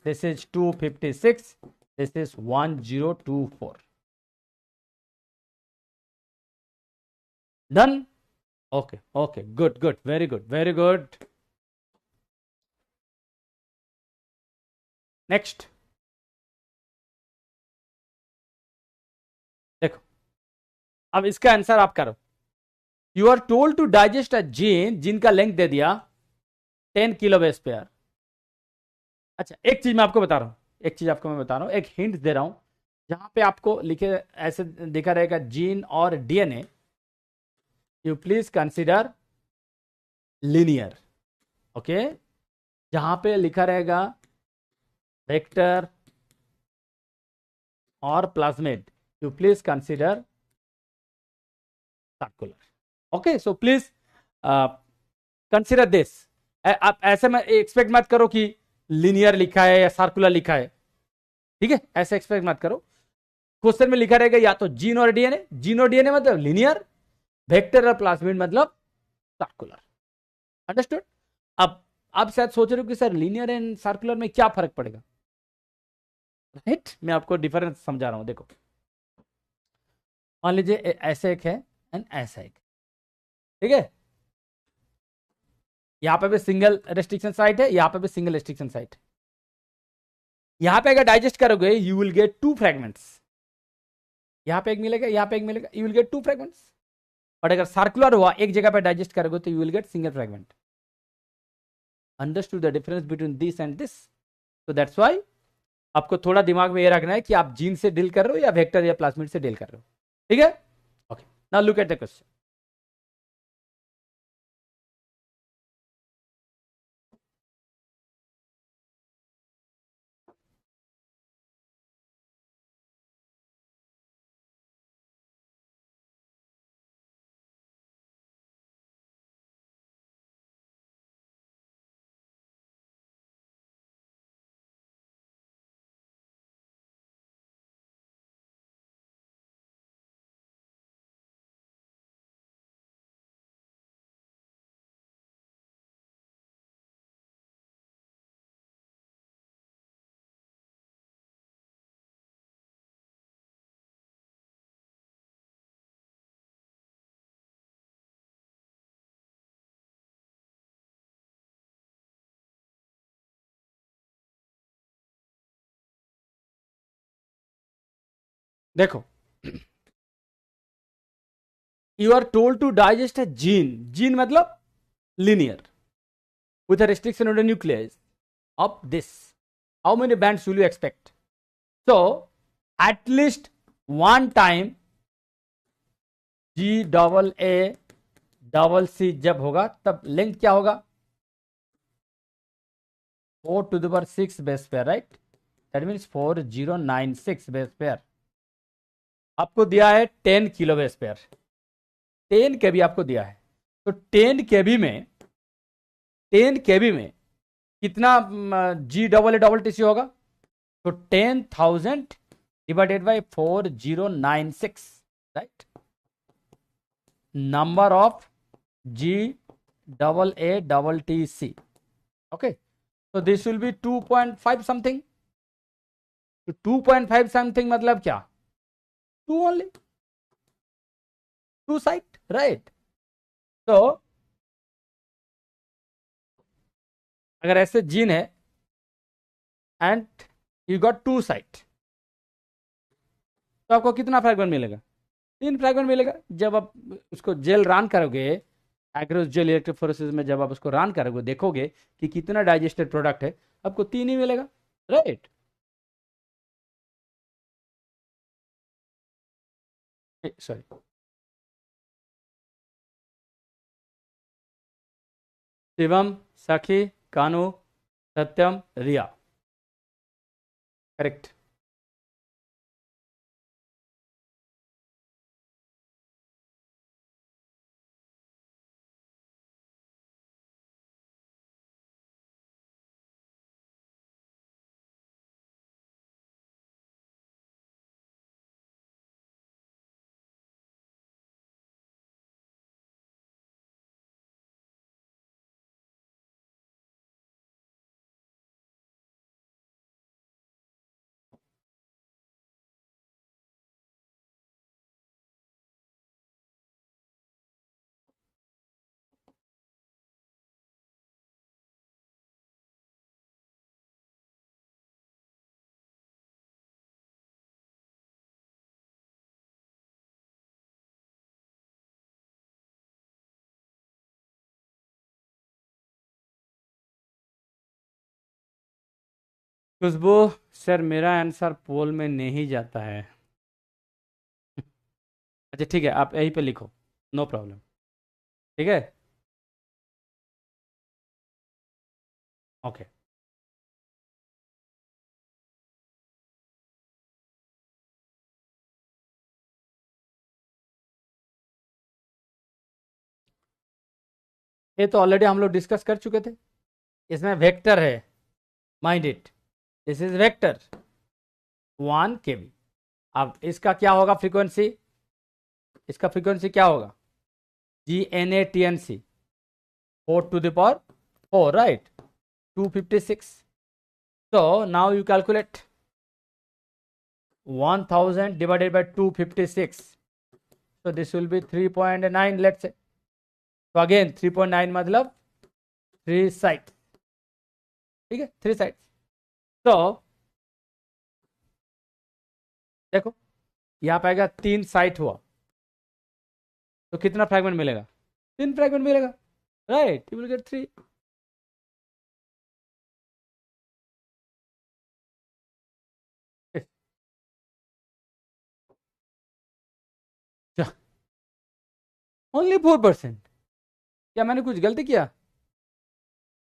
This is 256. This is 1024. Done? Okay. Okay. Good. Good. Very good. Very good. Next. देखो, अब इसका answer आप करो. You are told to digest a gene जिनका length दे दिया 10 किलो बेस पेयर. अच्छा, एक चीज मैं आपको बता रहा हूँ, एक चीज आपको मैं बता रहा हूँ, एक हिंट दे रहा हूँ। जहां पे आपको लिखे ऐसे दिखा रहेगा जीन और DNA, you please consider linear. Okay, जहां पे लिखा रहेगा वेक्टर और plasmid, you please consider circular. Okay, so please consider this. आप ऐसे में एक्सपेक्ट मत करो कि लीनियर लिखा है या सर्कुलर लिखा है, ठीक है, ऐसे एक्सपेक्ट मत करो। क्वेश्चन में लिखा रहेगा या तो जीन और डीएनए, जीन और डीएनए मतलब लीनियर, वेक्टर और प्लाज्मिड मतलब सर्कुलर। अंडरस्टूड? अब आप शायद सोच रहे हो कि सर लीनियर एंड सर्कुलर में क्या फर्क पड़ेगा, राइट? मैं आपको डिफरेंस समझा रहा हूं, देखो। मान लीजिए ऐसे एक है एंड ऐसा एक, ठीक है, यहां पे भी सिंगल रेस्ट्रिक्शन साइट है, यहां पे भी सिंगल रेस्ट्रिक्शन साइट। यहां पे अगर डाइजेस्ट करोगे you will get two fragments, यहां पे एक मिलेगा, यहां पे एक मिलेगा, you will get two fragments. और अगर सर्कुलर हुआ एक जगह पे डाइजेस्ट करोगे तो you will gate single fragment. Understood the difference between this and this? तो दैट्स व्हाई आपको थोड़ा दिमाग में ये रखना है कि आप जीन से डील कर रहे हो या वेक्टर या प्लाज्मिड से डील कर रहे हो, ठीक है? Okay, now look at the question. देखो, you are told to digest a gene, gene मतलब linear with a restriction on the nucleus of this. How many bands will you expect? So at least one time G double A double C जब होगा तब length क्या होगा? 4 to the power 6 base pair, right? That means 4096 base pair. आपको दिया है 10 kilo base pair, 10 केबी आपको दिया है। तो 10 केबी में कितना G double A double TC होगा? तो 10,000 divided by 4096, right? Number of G double A double TC। Okay, तो दिस विल बी 2.5 समथिंग। तो 2.5 समथिंग मतलब क्या? Two only, two site, right? तो अगर ऐसे जीन है and you got two site, तो आपको कितना फ्रैगमेंट मिलेगा? 3 फ्रैगमेंट मिलेगा। जब आप उसको जेल रन करोगे, एग्रोस जेल इलेक्ट्रोफोरेसिस में जब आप उसको रन करोगे, देखोगे कि कितना डाइजेस्टेड प्रोडक्ट है, आपको 3 ही मिलेगा, राइट? सॉरी, शिवम, सखी, कानू, सत्यम, रिया, करेक्ट। खुशबू सर मेरा आंसर पोल में नहीं जाता है। अच्छा ठीक है, आप यहीं पे लिखो, नो प्रॉब्लम। ठीक है, ओके। ये तो ऑलरेडी हम लोग डिस्कस कर चुके थे, इसमें वेक्टर है, mind it, this is vector 1 kb। अब इसका क्या होगा फ्रीक्वेंसी, इसका फ्रीक्वेंसी क्या होगा, GNATNC 4⁴, right, 256। so now you calculate 1000 divided by 256, so this will be 3.9, let's say। so again 3.9 मतलब 3 sides, ठीक है, 3 sides। तो देखो यहाँ पे आएगा 3 साइट हुआ, तो कितना फ्रैगमेंट मिलेगा, 3 फ्रैगमेंट मिलेगा, right, you will get 3। Only 4%, क्या मैंने कुछ गलती किया?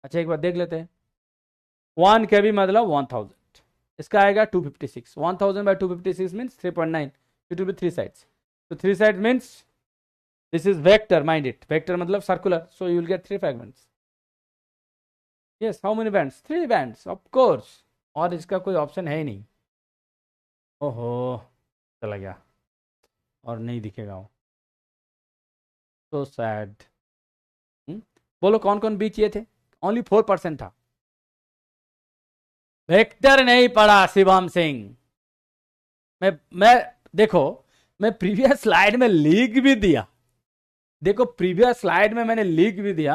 अच्छा एक बार देख लेते हैं, 1 kb मतलब 1000, इसका आएगा 256, 1000 by 256 means 3.9, it will be 3 sides, तो 3 side means this is vector, mind it, vector मतलब circular, so you will get 3 fragments. Yes, how many bands, 3 bands of course, और इसका कोई ऑप्शन है ही नहीं। ओहो, चला गया और नहीं दिखेगा वो, सो सैड। बोलो कौन कौन बी किए थे, ओनली 4% था। वेक्टर नहीं पढ़ा शिवम सिंह, मैं देखो, मैं प्रीवियस स्लाइड में लिख भी दिया, देखो प्रीवियस स्लाइड में मैंने लिख भी दिया,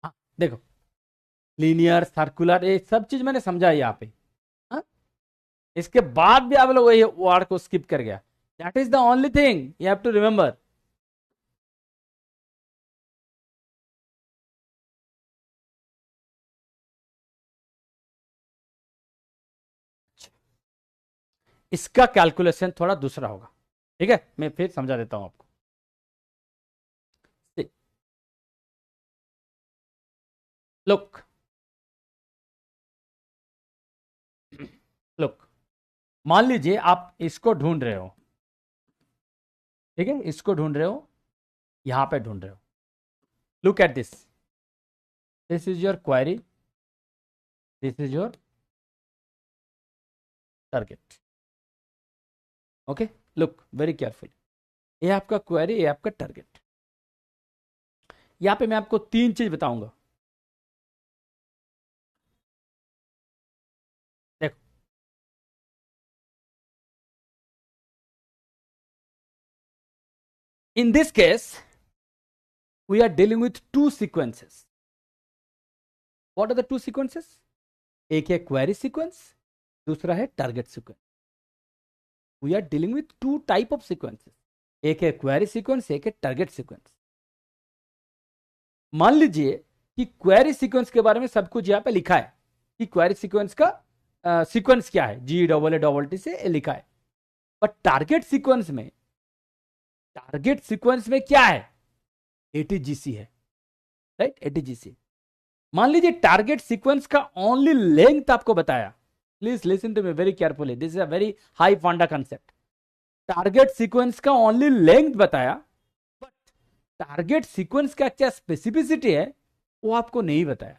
हाँ, देखो लीनियर सर्कुलर ये सब चीज मैंने समझा यहाँ पे, हाँ? इसके बाद भी आप लोग वही वर्ड को स्किप कर गया, that is the only thing you have to remember. इसका कैलकुलेशन थोड़ा दूसरा होगा, ठीक है, मैं फिर समझा देता हूं आपको। लुक लुक, मान लीजिए आप इसको ढूंढ रहे हो, ठीक है, इसको ढूंढ रहे हो, यहां पे ढूंढ रहे हो, look at this, this is your query, this is your target, okay, look very careful, ये आपका क्वेरी, ये आपका टारगेट। यहां पे मैं आपको 3 चीज बताऊंगा, देखो in this case we are dealing with 2 sequences। what are the 2 sequences? एक है क्वेरी सीक्वेंस, दूसरा है target sequence. We are dealing with 2 type of sequences, एक है क्वेरी सीक्वेंस, एक है टारगेट सीक्वेंस। मान लीजिए कि क्वेरी सीक्वेंस के बारे में सब कुछ यहां पे लिखा है कि क्वेरी सीक्वेंस का सीक्वेंस क्या है, GAAT से लिखा है, बट टारगेट सीक्वेंस में क्या है, ATGC है, राइट, ATGC। मान लीजिए टारगेट सीक्वेंस का ओनली लेंथ आपको बताया, please listen to me very carefully, this is a very high funda concept. Target sequence का ओनली लेंथ बताया, बट टारगेट सीक्वेंस का क्या स्पेसिफिसिटी है वो आपको नहीं बताया।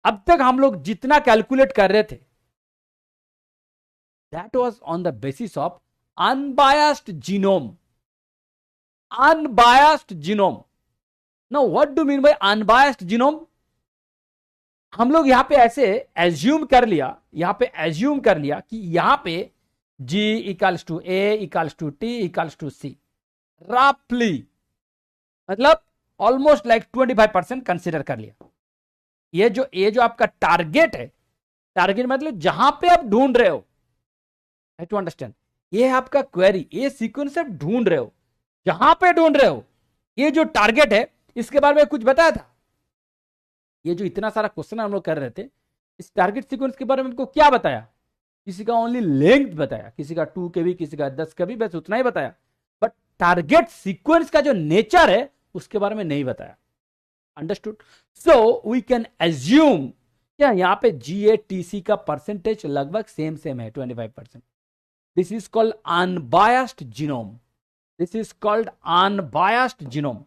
अब तक हम लोग जितना कैलकुलेट कर रहे थे that was on the basis of unbiased genome, unbiased genome. Now what do mean by unbiased genome? हम लोग यहां पे ऐसे एज्यूम कर लिया, कि यहां पे G equals to A equals to T equals to C, रफली मतलब ऑलमोस्ट लाइक 25% कंसिडर कर लिया। ये जो आपका टारगेट है, टारगेट मतलब जहां पे आप ढूंढ रहे हो, टू अंडरस्टैंड, ये है आपका क्वेरी, ये सीक्वेंस आप ढूंढ रहे हो, जहां पे ढूंढ रहे हो, ये जो टारगेट है इसके बारे में कुछ बताया था, ये जो इतना सारा क्वेश्चन हम लोग कर रहे थे, इस टारगेट सीक्वेंस के बारे में हमको क्या बताया? किसी का ओनली लेंथ बताया, किसी का 2 KB, किसी का 10 KB, बस उतना ही बताया। बट टारगेट सीक्वेंस का जो नेचर है उसके बारे में नहीं बताया। Understood? So we can assume क्या यहां पे GATC का परसेंटेज लगभग सेम है, 25%। This is called unbiased genome. This is called unbiased genome.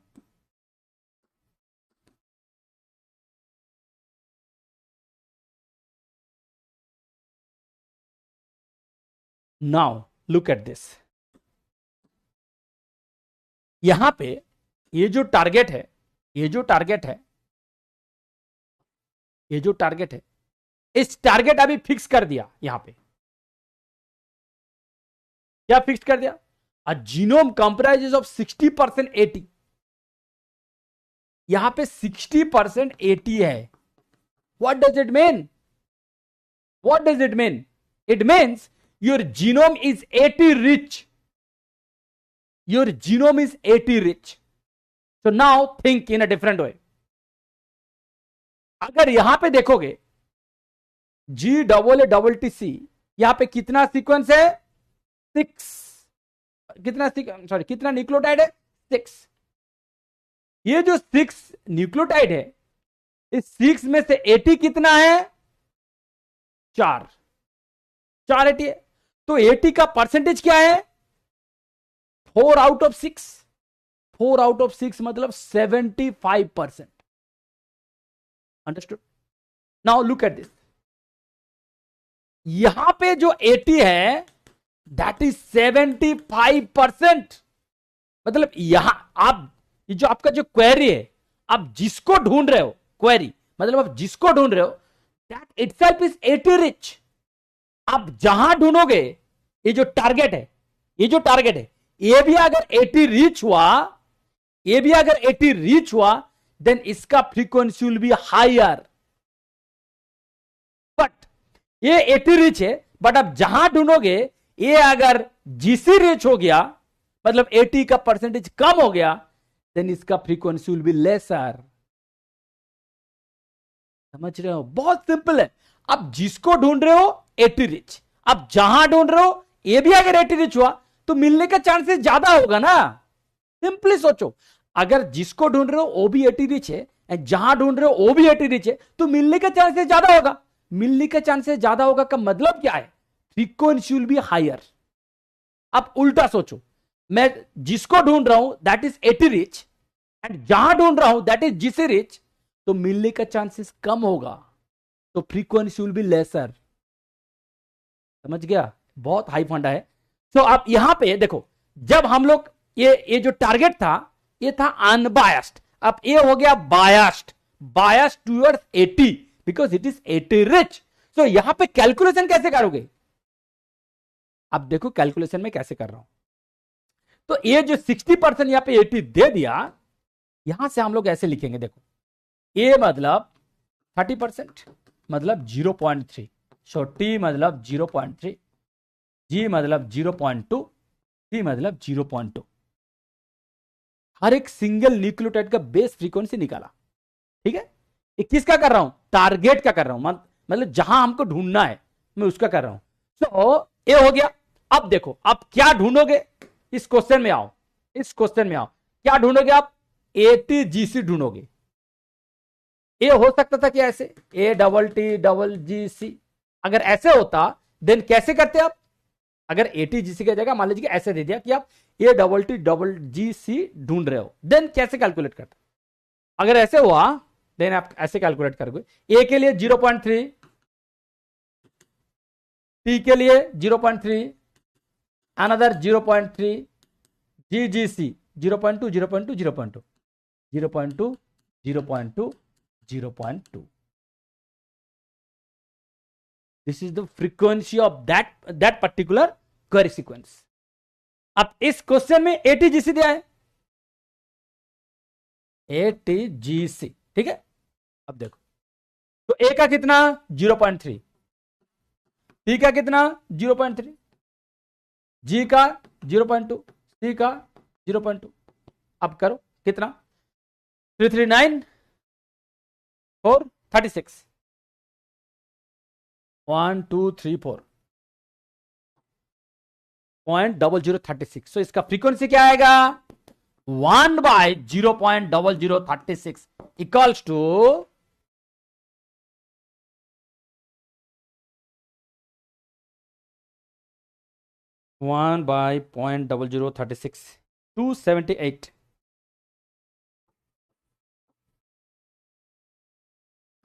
Now look at this. यहां पे ये जो टारगेट है, ये जो टारगेट है, ये जो टारगेट है, इस टारगेट अभी फिक्स कर दिया। यहां पे क्या फिक्स कर दिया? अ जीनोम कंप्राइजेस ऑफ 60% AT। यहां पे 60% AT है। What does it mean? What does it mean? It means your genome is AT rich. Your genome is AT rich. So now think in a different way. अगर यहां पे देखोगे GAATC, यहां पे कितना सीक्वेंस है? 6। कितना सॉरी कितना न्यूक्लियोटाइड है? 6। ये जो 6 न्यूक्लियोटाइड है, इस 6 में से AT कितना है? 4 AT है। तो AT का परसेंटेज क्या है? 4 आउट ऑफ 6। 4 आउट ऑफ 6 मतलब 75%। Understood? Now look at this. यहां पे जो AT है दैट इज 75%। मतलब यहां आप, ये जो आपका जो क्वेरी है, आप जिसको ढूंढ रहे हो, क्वेरी मतलब आप जिसको ढूंढ रहे हो, that itself is AT rich. आप जहां ढूंढोगे, ये जो टारगेट है, ये जो टारगेट है, ये भी अगर AT रिच हुआ, ये भी अगर AT रिच हुआ, देन इसका frequency will be higher. But ये AT रिच है, बट आप जहां ढूंढोगे, ये अगर GC रिच हो गया, मतलब AT का परसेंटेज कम हो गया, देन इसका फ्रीक्वेंसी विल बी लेसर। समझ रहे हो? बहुत सिंपल है। आप जिसको ढूंढ रहे हो AT रिच, आप जहां ढूंढ रहे हो, ये भी अगर AT रिच हुआ तो मिलने का चांसेस ज्यादा होगा ना। सिंपली सोचो, अगर जिसको ढूंढ रहे हो वो भी AT रिच है, जहां ढूंढ रहे हो वो भी AT रिच है, तो मिलने का चांसेस ज्यादा होगा। मिलने का चांसेस ज्यादा होगा का मतलब क्या है? Frequency will be higher. अब उल्टा सोचो, मैं जिसको ढूंढ रहा हूं that is AT rich, and जहां ढूंढ रहा हूं दैट इज GC रिच, तो मिलने का चांसेस कम होगा, तो फ्रीक्वेंसी विल बी लेसर। समझ गया? बहुत हाई फंडा है। तो आप यहां पे देखो, जब हम लोग ये जो टारगेट था, ये था अनबायस्ड। अब ये हो गया biased. Biased towards AT because it is AT rich. So यहां पे कैलकुलेशन कैसे करोगे? अब देखो कैलकुलेशन में कैसे कर रहा हूं। तो ये जो 60% यहां पे AT दे दिया, यहां से हम लोग ऐसे लिखेंगे, देखो A मतलब 30%, मतलब 0.3, सो T मतलब 0.3, G मतलब 0.2, C मतलब 0.2। हर एक सिंगल न्यूक्लियोटाइड का बेस फ्रीक्वेंसी निकाला। ठीक है? ये किसका कर रहा हूं? टारगेट का कर रहा हूं, मतलब जहां हमको ढूंढना है मैं उसका कर रहा हूं। तो ये हो गया। अब देखो आप क्या ढूंढोगे, इस क्वेश्चन में आओ, इस क्वेश्चन में आओ, क्या ढूंढोगे आप? ATGC ढूंढोगे। ये हो सकता था कि ऐसे ATTGC, अगर ऐसे होता देन कैसे करते आप? अगर ATGC की जगह मान लीजिए ऐसे दे दिया कि आप ATTGC ढूंढ रहे हो, देन कैसे कैलकुलेट करते? अगर ऐसे हुआ देन आप ऐसे कैलकुलेट करोगे। A के लिए 0.3, T के लिए 0.3, another 0.3, GGC 0.2, 0.2, 0.2, 0.2, 0.2, 0.2। This is the frequency of that particular query sequence। अब इस क्वेश्चन में ATGC दिया है, ATGC। ठीक है? अब देखो, तो A का कितना? 0.3, T का कितना? 0.3, G का 0.2, C का 0.2। अब करो कितना? 339, 4 36 1 2 3 4 0.0036। सो इसका फ्रीक्वेंसी क्या आएगा 1/0.0036 इक्वल्स टू 1/0.0036 278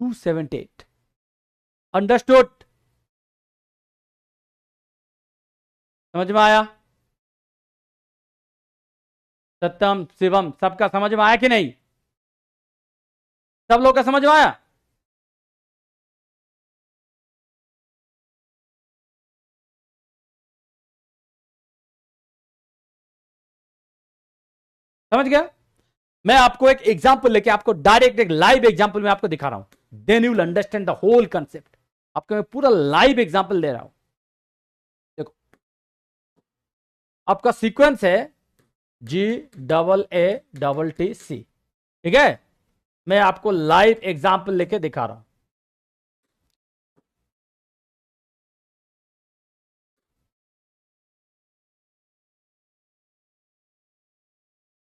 278 अंडरस्टूड। समझ में आया सत्यम शिवम सबका समझ में आया कि नहीं सब लोग का समझ में आया समझ गया। मैं आपको एक एग्जांपल लेके आपको डायरेक्ट एक लाइव एग्जांपल में आपको दिखा रहा हूं then you will understand the whole concept. आपको मैं पूरा लाइव एग्जांपल दे रहा हूं। देखो आपका सीक्वेंस है GAATC ठीक है। मैं आपको लाइव एग्जांपल लेके दिखा रहा हूं।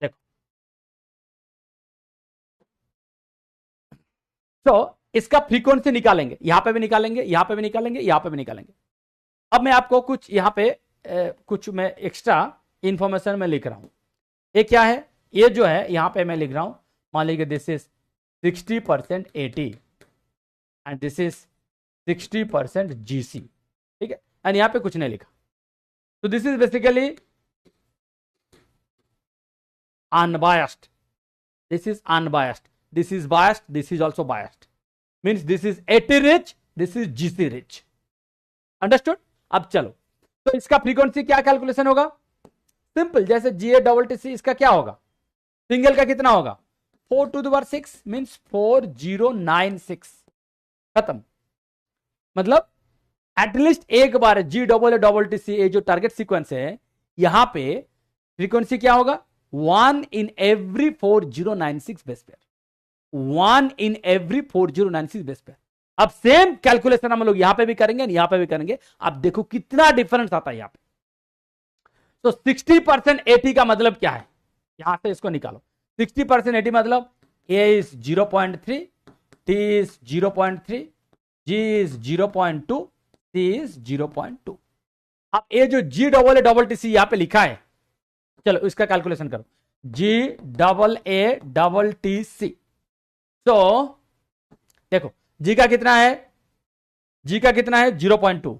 देखो तो इसका फ्रीक्वेंसी निकालेंगे यहां पे भी निकालेंगे यहां पे भी निकालेंगे यहां पे भी निकालेंगे। अब मैं आपको कुछ यहां पे कुछ मैं एक्स्ट्रा इंफॉर्मेशन में लिख रहा हूं। ये क्या है ये जो है यहां पे मैं लिख रहा हूं मान लीजिए this is 60% AT and this is 60% GC ठीक है एंड यहां पे कुछ नहीं लिखा। तो this is basically unbiased, this is unbiased, this is biased, this is also biased, means this is AT rich, this is GC rich, understood। अब चलो तो इसका फ्रीक्वेंसी क्या कैलकुलेशन होगा सिंपल जैसे GATTC इसका क्या होगा सिंगल का कितना होगा 4 to the power 6 मीन्स 4096 खत्म। मतलब एटलीस्ट एक बार GAATC ये जो टारगेट सीक्वेंस है यहां पे फ्रीक्वेंसी क्या होगा 1 in every 4096 base pair 1 in every 4096 base pair. अब सेम कैलकुलेशन हम लोग यहां पे भी करेंगे यहां पे भी करेंगे। अब देखो कितना डिफरेंस आता है यहां पे। तो 60% AT का मतलब क्या है यहां से इसको निकालो 60% AT मतलब A is 0.3 T is 0.3 G is 0.2 C is 0.2। अब ये जो GAATC यहां पे लिखा है चलो इसका कैलकुलेशन करो GAATC। तो देखो जी का कितना है 0.2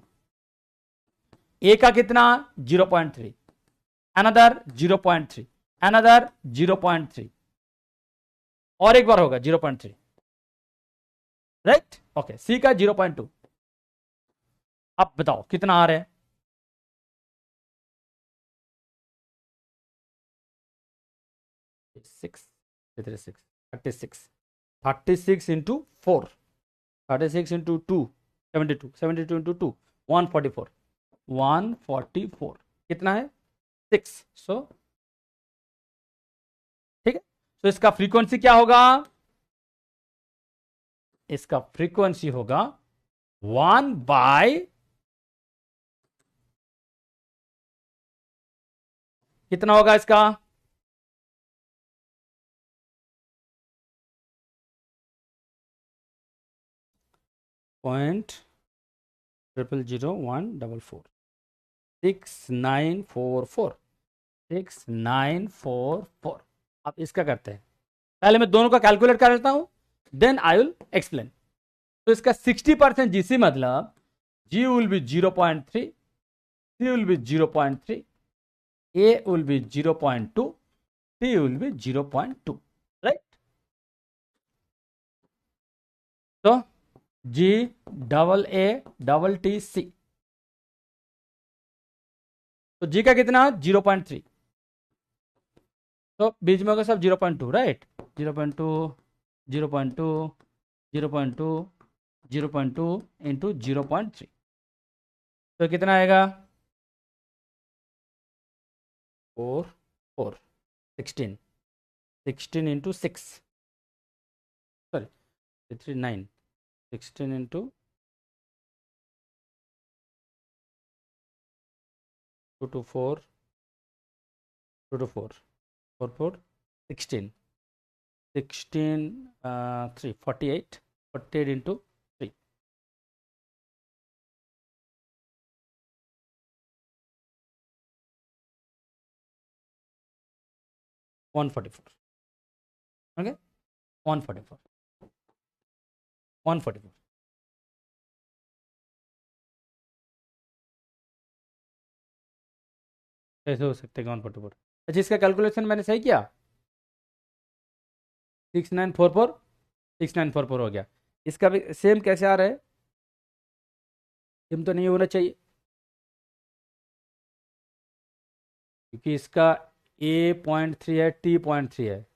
ए का कितना 0.3 अनदर 0.3 अनदर 0.3 और एक बार होगा 0.3 राइट ओके सी का 0.2। अब बताओ कितना आ रहा है 36 into 4 36 into 2 72 into 2 144 कितना है 6 सो ठीक है। तो इसका फ्रीक्वेंसी क्या होगा इसका फ्रीक्वेंसी होगा 1 बाय कितना होगा इसका 0.000144 6944 6944। अब इसका करते हैं पहले मैं दोनों का कैलकुलेट कर लेता हूं देन आई विल एक्सप्लेन। तो इसका 60% GC मतलब G will be 0.3 C will be 0.3 A will be 0.2 T will be 0.2 right. तो GAATC तो G का कितना 0.3 तो बीच में होगा सब 0.2 राइट 0.2 0.2 0.2 0.2 इंटू 0.3 तो कितना आएगा 4 4 16 16 into 6 sorry 9 16 into 2 to 4 2 to 4 4 4 16 16 3 48 48 into 3 144 okay 144 144 कैसे हो सकते हैं 144? अच्छा इसका कैलकुलेशन मैंने सही किया 6944 6944 हो गया। इसका भी सेम कैसे आ रहा है? सेम तो नहीं होना चाहिए क्योंकि इसका A.3 है, T.3 है,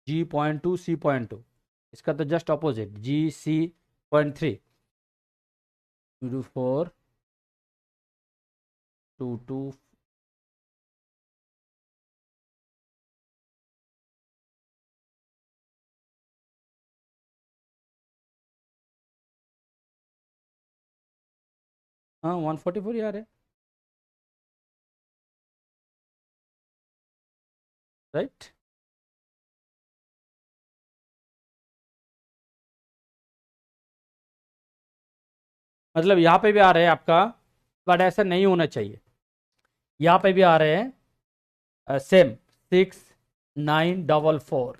G.2 C.2, इसका तो just opposite GC.3 2 to 4 2 to हाँ 144 यार है राइट। मतलब यहाँ पे भी आ रहे हैं आपका, बट ऐसा नहीं होना चाहिए। यहाँ पे भी आ रहे हैं सेम 6944।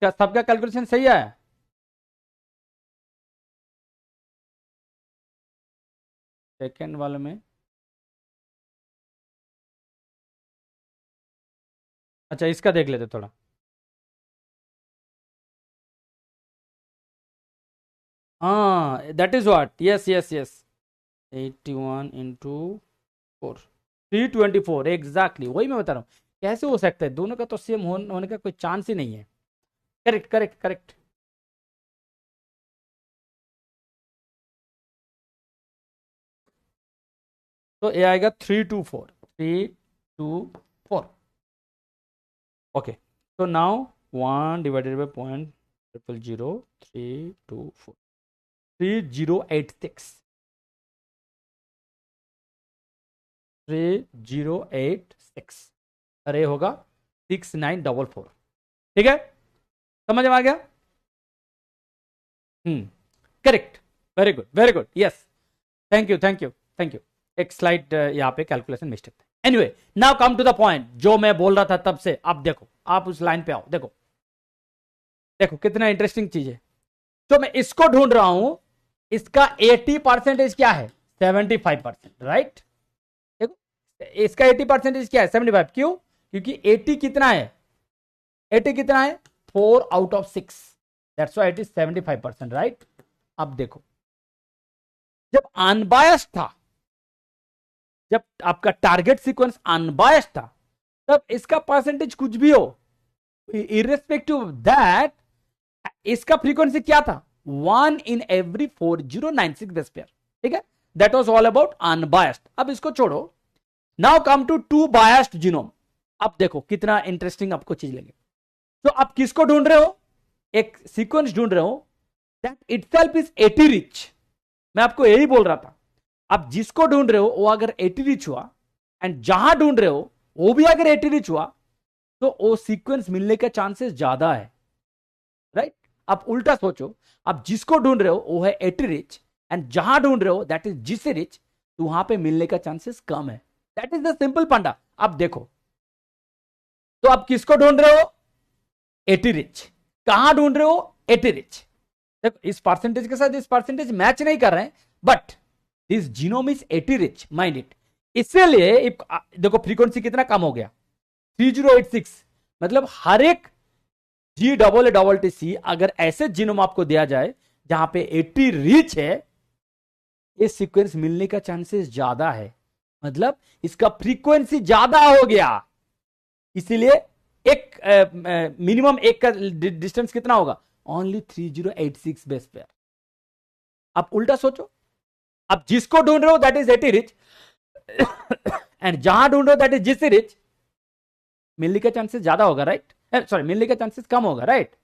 क्या सबका कैलकुलेशन सही है? सेकेंड वाले में अच्छा इसका देख लेते थोड़ा। हाँ that is what, yes yes yes 81 into 4 324 exactly, वही मैं बता रहा हूँ। कैसे हो सकता है? दोनों का तो सेम होने का कोई चांस ही नहीं है। Correct correct correct. तो ये आएगा 324 324 ओके। तो नाउ 1 डिवाइडेड बाई 0.00324 3086 3086 अरे होगा 6944। ठीक है, समझ में आ गया? Correct, very good very good, yes thank you thank you thank you. एक स्लाइड यहाँ पे कैलकुलेशन मिस्टेक था। Anyway now come to the point जो मैं बोल रहा था तब से। अब देखो, आप उस लाइन पे आओ, देखो देखो कितना इंटरेस्टिंग चीज है। तो मैं इसको ढूंढ रहा हूं, इसका 80% क्या है? 75%, राइट। देखो इसका 80% क्या है? 75। क्यों? क्योंकि 80 कितना है? 80 कितना है? 4 out of 6, that's why it is 75%, right. अब देखो जब अनबायस्ड था, जब आपका टारगेट सीक्वेंस अनबायस्ड था, तब इसका परसेंटेज कुछ भी हो, इररेस्पेक्टिव ऑफ दैट, इसका फ्रीक्वेंसी क्या था? 1 in every 4096 बेस पेयर। ठीक है, that was all about unbiased. अब इसको छोड़ो, now come to to biased genome. अब देखो कितना इंटरेस्टिंग आपको चीज लगे। तो आप किसको ढूंढ रहे हो? एक सीक्वेंस ढूंढ रहे हो दैट इटसेल्फ इज 80 रिच। मैं आपको यही बोल रहा था, आप जिसको ढूंढ रहे हो वो अगर 80 रिच हुआ, एंड जहां ढूंढ रहे हो वो भी अगर 80 रिच हुआ, तो वो सीक्वेंस मिलने का चांसेस ज्यादा है, राइट। आप उल्टा सोचो, आप जिसको ढूंढ रहे हो वो है 80 रिच, एंड जहां ढूंढ रहे हो दैट इज जिसे रिच, तो वहां पे मिलने का चांसेस कम है। दैट इज द सिंपल पंडा। आप देखो, तो आप किसको ढूंढ रहे हो? 80 रिच। कहां ढूंढ रहे हो? 80 रिच। देखो इस परसेंटेज के साथ इस परसेंटेज मैच नहीं कर रहे हैं, but this genome is 80 rich, mind it. इसलिए देखो फ्रीक्वेंसी कितना कम हो गया, 3086। मतलब हर एक GAATC अगर ऐसे जीनोम आपको दिया जाए जहां पे 80 रिच है, ये सीक्वेंस मिलने का चांसेस ज्यादा है। मतलब इसका फ्रीक्वेंसी ज्यादा हो गया। इसीलिए एक मिनिमम एक का डिस्टेंस कितना होगा? Only 3086 base pair. आप उल्टा सोचो, आप जिसको ढूंढ रहे हो दैट इज 80 रिच, एंड जहां ढूंढ रहे हो दैट इज जिस रिच, मिलने का चांसेस ज्यादा होगा, राइट। सॉरी, मिलने का चांसेस कम होगा, राइट।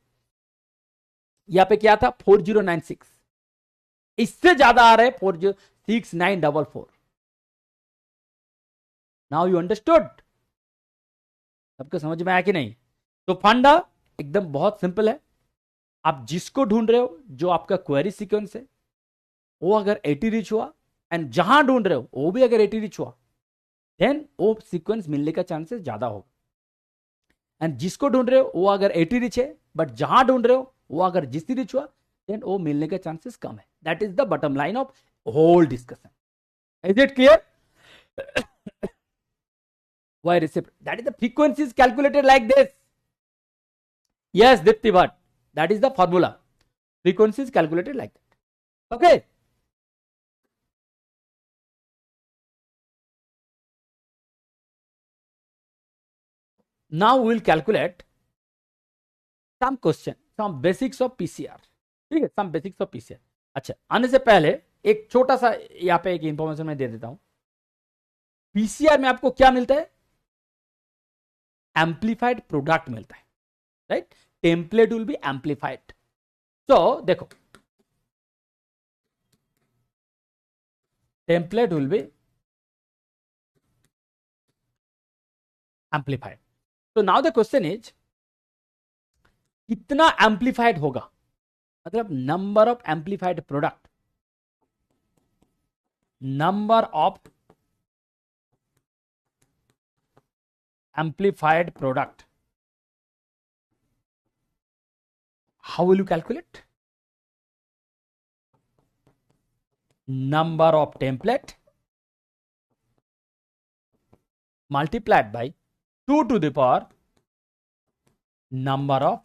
यहां पे क्या था 4096, इससे ज्यादा आ रहा है 406944। Now you understood? सबको समझ में आया कि नहीं? तो फंडा एकदम बहुत सिंपल है। आप जिसको ढूंढ रहे हो, जो आपका क्वेरी सीक्वेंस है, वो अगर 80 रीच हुआ, एंड जहां ढूंढ रहे हो वो भी अगर 80 रीच हुआ, देन वो सीक्वेंस मिलने का चांसेस ज्यादा होगा। एंड जिसको ढूंढ रहे हो वो अगर 80 रीच है, बट जहां ढूंढ रहे हो वो अगर जिस रीच हुआ, देन वो मिलने के चांसेस कम है। That is the bottom line of whole discussion. Is it clear? Why reciprocal? That is the frequency is calculated like this. Yes, Dipti Bhatt. That is the formula. Frequency is calculated like that. Okay. Now we will calculate some question, some basics of PCR. ठीक है, some basics of PCR. अच्छा, आने से पहले एक छोटा सा यहाँ पे एक इंफॉर्मेशन मैं दे देता हूं। पीसीआर में आपको क्या मिलता है? एम्पलीफाइड प्रोडक्ट मिलता है, right? Template will be amplified. So देखो, टेम्पलेट विल बी एम्पलीफाइड। तो नाउ द क्वेश्चन इज, कितना एम्पलीफाइड होगा? मतलब number of amplified product, number of amplified product. How will you calculate? Number of template multiplied by 2 to the power number of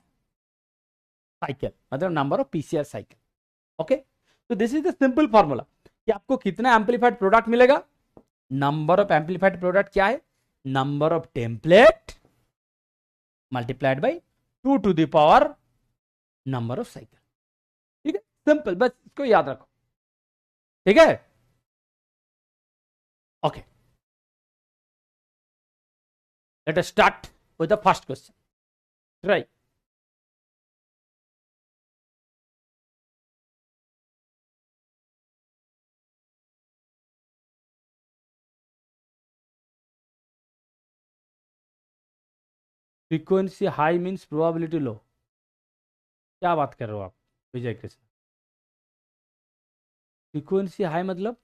cycle, मतलब number of PCR cycle. Okay, so this is the simple formula कि आपको कितना amplified product मिलेगा। number of amplified product क्या है? Number of template multiplied by 2 to the power number of cycle. ठीक है, simple, बस इसको याद रखो। ठीक है, okay. Let us start with the first question. Try. Frequency high means probability low. क्या बात कर रहे हो आप विजय कृष्ण? फ्रीक्वेंसी हाई मतलब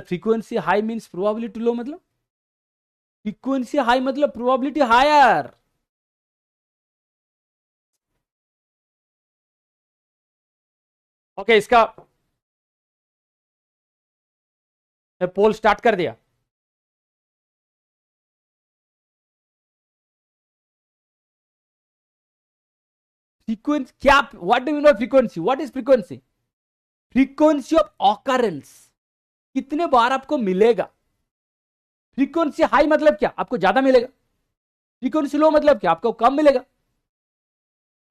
frequency high means probability low, मतलब फ्रीक्वेंसी हाई मतलब प्रोबेबिलिटी हायर। ओके, इसका पोल स्टार्ट कर दिया। फ्रीक्वेंसी क्या? What do you know frequency? What is frequency? Frequency of occurrence, कितने बार आपको मिलेगा। फ्रीक्वेंसी हाई मतलब क्या? आपको ज्यादा मिलेगा। फ्रीक्वेंसी लो मतलब क्या? आपको कम मिलेगा।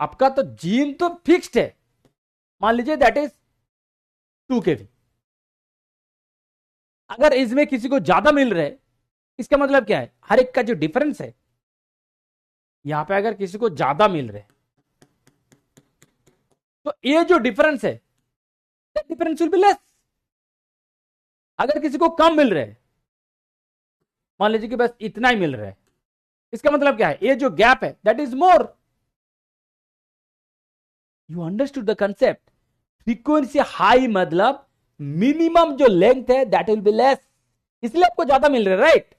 आपका तो जीन तो फिक्स्ड है, मान लीजिए दैट इज 2 kV। अगर इसमें किसी को ज्यादा मिल रहा है, इसका मतलब क्या है? हर एक का जो डिफरेंस है, यहां पे अगर किसी को ज्यादा मिल रहा है, तो ये जो डिफरेंस है, डिफरेंस विल बी लेस। अगर किसी को कम मिल रहा है, मान लीजिए कि बस इतना ही मिल रहा है, इसका मतलब क्या है? ये जो गैप है that is more. You understood the concept? Frequency high मतलब मिनिमम जो लेंथ है दैट विल बी लेस, इसलिए आपको ज्यादा मिल रहा है, राइट?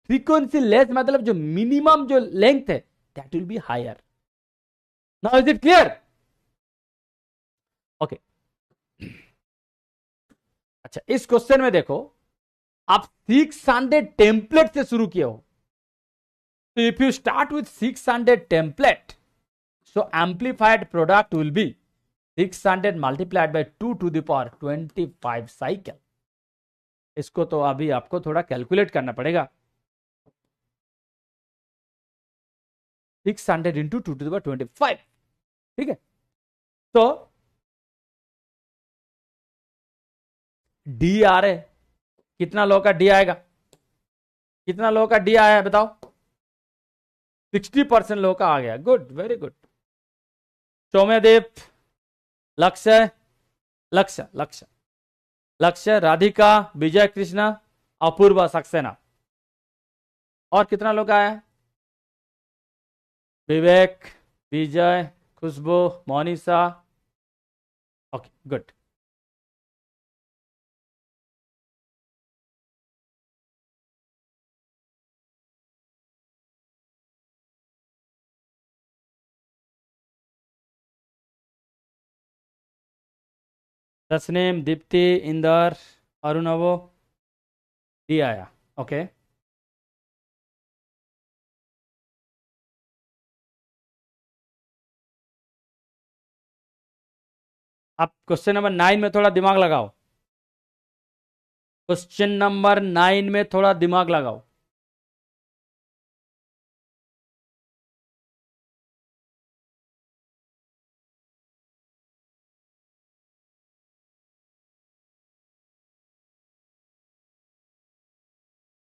फ्रीक्वेंसी लेस मतलब जो मिनिमम जो लेंथ है that will be higher. Now is it clear? Okay. अच्छा, इस क्वेश्चन में देखो, आप 600 टेम्पलेट से शुरू किए हो। तो if you start with 600 template, so amplified product will be 600 multiplied by 2 to the power 25 cycle. इसको तो अभी आपको थोड़ा कैलकुलेट करना पड़ेगा। 600 इंटू 2 to the power 25। ठीक है, तो डी आ रहे, कितना लो का डी आएगा? कितना लो का डी आया है बताओ? 60% लो का आ गया। Good, very good. सौम्यदेव लक्ष्य, लक्ष्य लक्ष्य लक्ष्य, राधिका, विजय कृष्णा, अपूर्वा सक्सेना। और कितना लोग आया? Vivek, Vijay, Khushboo, Monisa. Okay good. Tasneem, Deepti, Inder, Arunavo, D आया। ओके। आप क्वेश्चन नंबर 9 में थोड़ा दिमाग लगाओ। क्वेश्चन नंबर 9 में थोड़ा दिमाग लगाओ।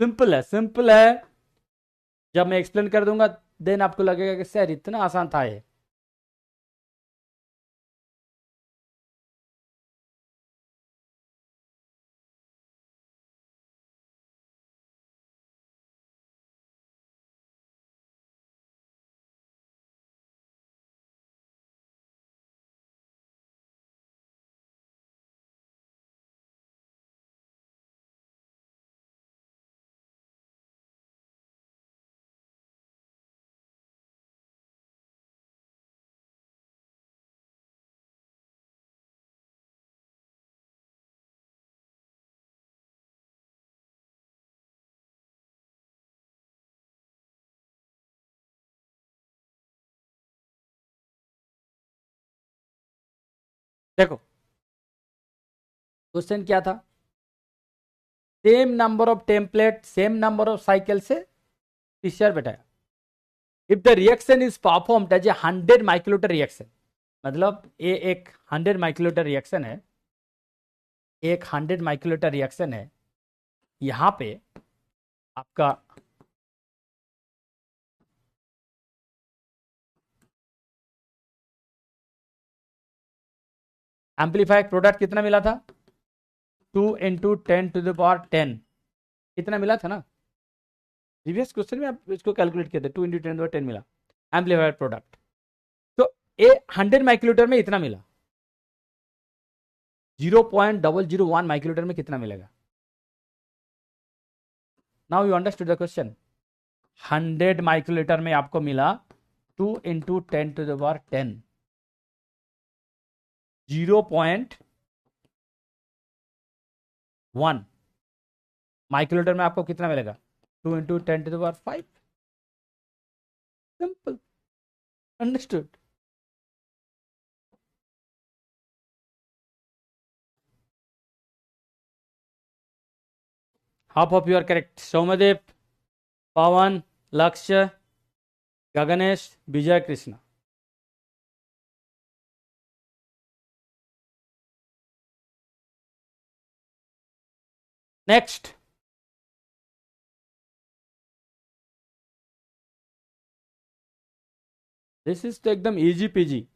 सिंपल है, सिंपल है। जब मैं एक्सप्लेन कर दूंगा देन आपको लगेगा कि सर इतना आसान था ये। देखो क्वेश्चन क्या था? Same number of template, same number of cycle से पीसीआर बैठाया। If the reaction is performed as a 100 microlitre reaction, मतलब ये एक 100 माइक्रोलीटर रिएक्शन है, एक 100 माइक्रोलीटर रिएक्शन है। यहां पे आपका एम्पलीफाइड प्रोडक्ट कितना मिला था? 2 × 10⁻10। कितना मिला था ना? प्रीवियस क्वेश्चन में आप इसको कैलकुलेट किए थे, 2 × 10⁻10 मिला एम्पलीफाइड प्रोडक्ट। तो ए 100 माइक्रोलीटर में इतना मिला, 0.001 माइक्रोलीटर में कितना मिलेगा? Now you understood the question. 100 microlitre में आपको मिला 2 × 10⁻10, 0.1 माइक्रोलीटर में आपको कितना मिलेगा? 2 × 10⁵ simple, understood. Half of you are correct. Soumyadev, Pavan, Lakshya, Gaganesh, Vijay Krishna. Next, this is तो एकदम easy peasy,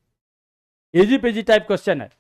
easy peasy type question है।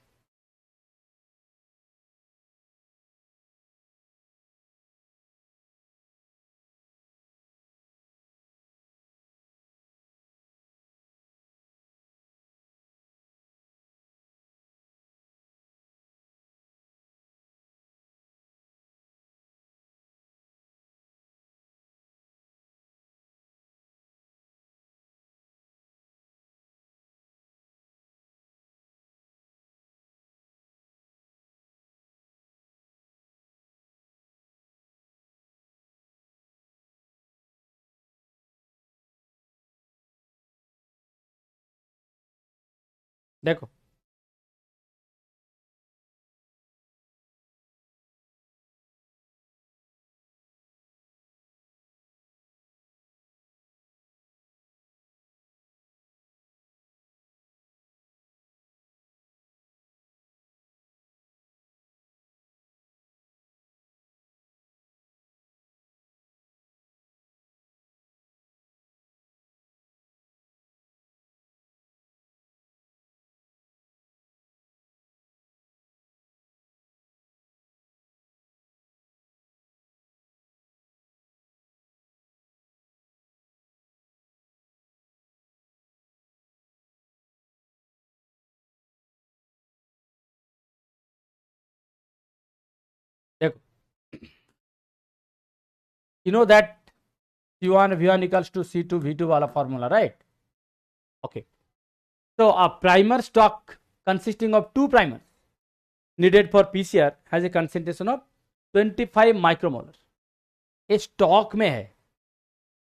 देखो you know that C1 V1 equals to C2 V2 wala formula, right? Okay. So a primer stock consisting of 2 primers needed for PCR has a concentration of 25 micromolar. ये stock में है,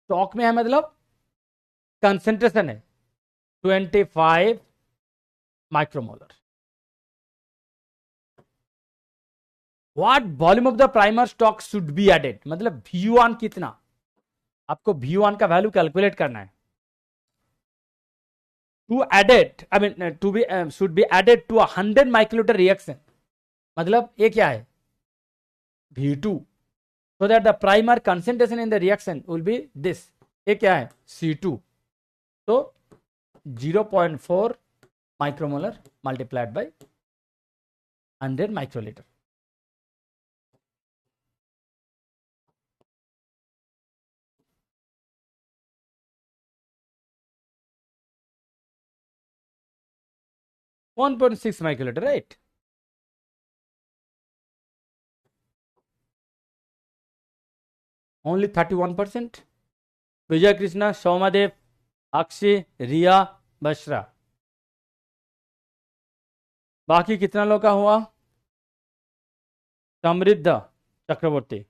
stock में है मतलब concentration है 25 micromolar. What volume of the primer stock should be added, मतलब V1 कितना, आपको V1 का वैल्यू कैलकुलेट करना है. To added I mean to be should be added to 100 microlitre reaction, मतलब ये क्या है V2, so that the primer concentration in the reaction will be this. ये क्या है C2, तो 0.4 micromolar multiplied by 100 microliter. (1.6 microliter), right? Only 31%. विजय कृष्णा, सोमादेव, अक्षय, रिया, बशरा. बाकी कितना लोग का हुआ? समृद्ध चक्रवर्ती,